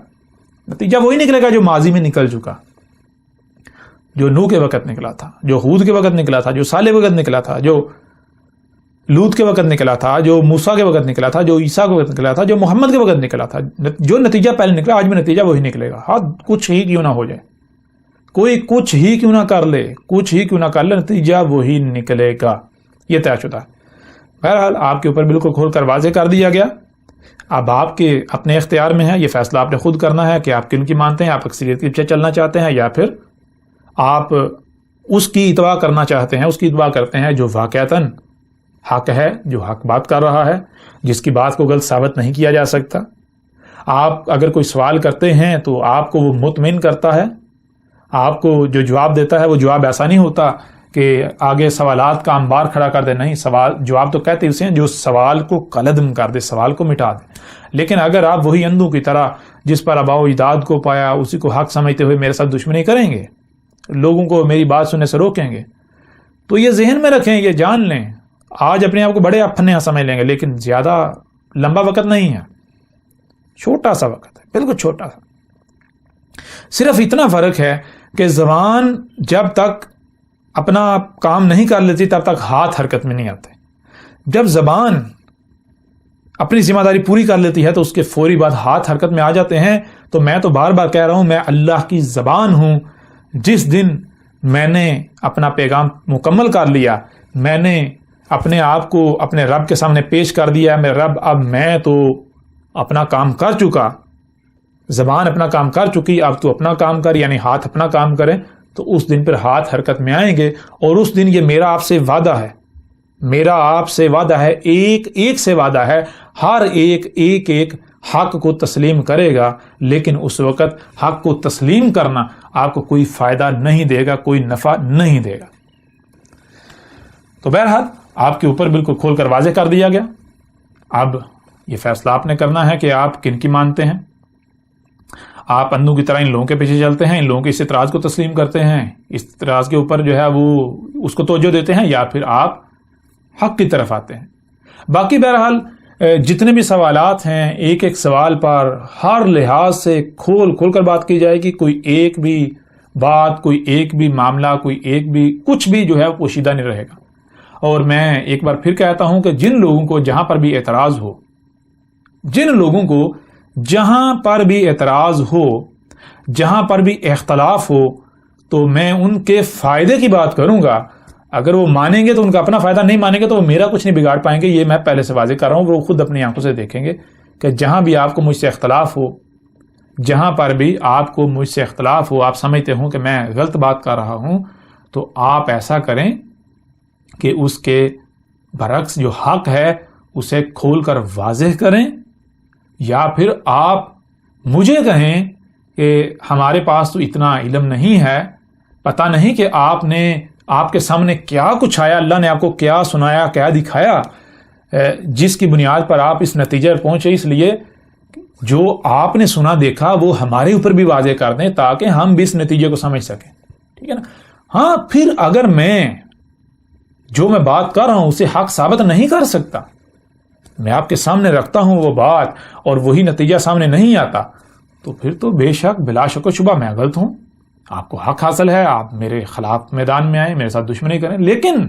نتیجہ وہی نکلے گا جو ماضی میں نکل چکا، جو نوح کے وقت نکلا تھا، جو ہود کے وقت نکلا تھا، جو صالح کے وقت نکلا تھا، جو لوط کے وقت نکلا تھا، جو موسیٰ کے وقت نکلا تھا، جو عیسیٰ کے وقت نکلا تھا، جو محمد کے وقت نکلا تھا، جو نتیجہ پہلے نکلا آج بھی نتیجہ وہی نکلے گا، ہاں کچھ ہی کیوں نہ ہو جائے، کوئی کچھ ہی کیوں نہ کر لے، کچھ ہی کیوں نہ کر لے، نتیجہ وہی نکلے گا، یہ طے شدہ ہے۔ بہرحال آپ کے اوپر بالکل کھول کر واضح کر دیا گیا، اب آپ کے اپنے اختیار میں ہے، یہ فیصلہ آپ نے خود کرنا ہے کہ آپ کن کی مانتے ہیں، آپ اکثریت کے پیچھے چلنا چاہتے ہیں یا پھر آپ اس کی اتباع کرنا چاہتے ہیں، اس کی اتباع کرتے ہیں جو واقعتاً حق ہے، جو حق بات کر رہا ہے، جس کی بات کو غلط ثابت نہیں کیا جا سکتا۔ آپ اگر کوئی سوال کرتے ہیں تو آپ کو وہ مطمئن کرتا ہے، آپ کو جو جواب دیتا ہے وہ جواب ایسا نہیں ہوتا کہ آگے سوالات کا انبار کھڑا کر دے، نہیں، سوال جواب تو کہتے اسے ہیں جو سوال کو کلعدم کر دے، سوال کو مٹا دے۔ لیکن اگر آپ وہی اندھوں کی طرح جس پر آباء و اجداد کو پایا اسی کو حق سمجھتے ہوئے میرے ساتھ دشمنی کریں گے، لوگوں کو میری بات سننے سے روکیں گے، تو یہ ذہن میں رکھیں، یہ جان لیں، آج اپنے آپ کو بڑے اپنے سمجھ لیں گے لیکن زیادہ لمبا وقت نہیں ہے، چھوٹا سا وقت ہے، بالکل چھوٹا سا۔ صرف اتنا فرق ہے کہ زبان جب تک اپنا کام نہیں کر لیتی تب تک ہاتھ حرکت میں نہیں آتے، جب زبان اپنی ذمہ داری پوری کر لیتی ہے تو اس کے فوری بعد ہاتھ حرکت میں آ جاتے ہیں۔ تو میں تو بار بار کہہ رہا ہوں، میں اللہ کی زبان ہوں، جس دن میں نے اپنا پیغام مکمل کر لیا، میں نے اپنے آپ کو اپنے رب کے سامنے پیش کر دیا، میرے رب اب میں تو اپنا کام کر چکا، زبان اپنا کام کر چکی، اب تو اپنا کام کر، یعنی ہاتھ اپنا کام کریں، تو اس دن پھر ہاتھ حرکت میں آئیں گے۔ اور اس دن یہ میرا آپ سے وعدہ ہے، میرا آپ سے وعدہ ہے، ایک ایک سے وعدہ ہے، ہر ایک ایک ایک حق کو تسلیم کرے گا، لیکن اس وقت حق کو تسلیم کرنا آپ کو کوئی فائدہ نہیں دے گا، کوئی نفع نہیں دے گا۔ تو بہرحال آپ کے اوپر بالکل کھول کر واضح کر دیا گیا، اب یہ فیصلہ آپ نے کرنا ہے کہ آپ کن کی مانتے ہیں۔ آپ اندھوں کی طرح ان لوگوں کے پیچھے چلتے ہیں، ان لوگوں کے اس اعتراض کو تسلیم کرتے ہیں، اس اعتراض کے اوپر جو ہے وہ اس کو توجہ دیتے ہیں، یا پھر آپ حق کی طرف آتے ہیں۔ باقی بہرحال جتنے بھی سوالات ہیں، ایک ایک سوال پر ہر لحاظ سے کھول کھول کر بات کی جائے گی، کوئی ایک بھی بات، کوئی ایک بھی معاملہ، کوئی ایک بھی کچھ بھی جو ہے پوشیدہ نہیں رہے گا۔ اور میں ایک بار پھر کہتا ہوں کہ جن لوگوں کو جہاں پر بھی اعتراض ہو، جن لوگوں کو جہاں پر بھی اعتراض ہو، جہاں پر بھی اختلاف ہو، تو میں ان کے فائدے کی بات کروں گا۔ اگر وہ مانیں گے تو ان کا اپنا فائدہ، نہیں مانیں گے تو وہ میرا کچھ نہیں بگاڑ پائیں گے، یہ میں پہلے سے واضح کر رہا ہوں۔ وہ خود اپنی آنکھوں سے دیکھیں گے کہ جہاں بھی آپ کو مجھ سے اختلاف ہو، جہاں پر بھی آپ کو مجھ سے اختلاف ہو، آپ سمجھتے ہوں کہ میں غلط بات کر رہا ہوں، تو آپ ایسا کریں کہ اس کے برعکس جو حق ہے اسے کھول کر واضح کریں، یا پھر آپ مجھے کہیں کہ ہمارے پاس تو اتنا علم نہیں ہے، پتہ نہیں کہ آپ کے سامنے کیا کچھ آیا، اللہ نے آپ کو کیا سنایا، کیا دکھایا، جس کی بنیاد پر آپ اس نتیجے پر پہنچے۔ اس لیے جو آپ نے سنا دیکھا وہ ہمارے اوپر بھی واضح کر دیں تاکہ ہم بھی اس نتیجے کو سمجھ سکیں، ٹھیک ہے نا۔ ہاں پھر اگر میں جو میں بات کر رہا ہوں اسے حق ثابت نہیں کر سکتا، میں آپ کے سامنے رکھتا ہوں وہ بات اور وہی نتیجہ سامنے نہیں آتا، تو پھر تو بے شک بلا شک و شبہ میں غلط ہوں، آپ کو حق حاصل ہے، آپ میرے خلاف میدان میں آئیں، میرے ساتھ دشمنی کریں۔ لیکن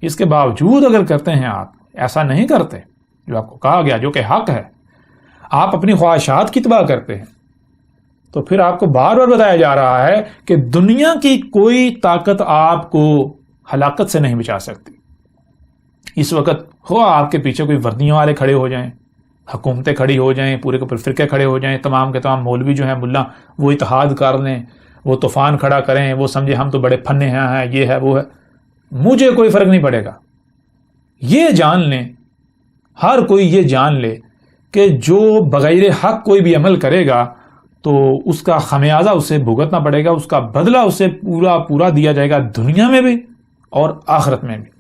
اس کے باوجود اگر کرتے ہیں، آپ ایسا نہیں کرتے جو آپ کو کہا گیا، جو کہ حق ہے، آپ اپنی خواہشات کی اتباع کرتے ہیں، تو پھر آپ کو بار بار بتایا جا رہا ہے کہ دنیا کی کوئی طاقت آپ کو ہلاکت سے نہیں بچا سکتی، اس وقت ہو آپ کے پیچھے کوئی وردیوں والے کھڑے ہو جائیں، حکومتیں کھڑی ہو جائیں، پورے کے پورے فرقے کھڑے ہو جائیں، تمام کے تمام مولوی جو ہیں ملا وہ اتحاد کر لیں، وہ طوفان کھڑا کریں، وہ سمجھے ہم تو بڑے پھنے ہیں، یہ ہے وہ ہے، مجھے کوئی فرق نہیں پڑے گا۔ یہ جان لیں، ہر کوئی یہ جان لے کہ جو بغیر حق کوئی بھی عمل کرے گا تو اس کا خمیازہ اسے بھگتنا پڑے گا، اس کا بدلہ اسے پورا دیا جائے گا، دنیا میں بھی اور آخرت میں بھی۔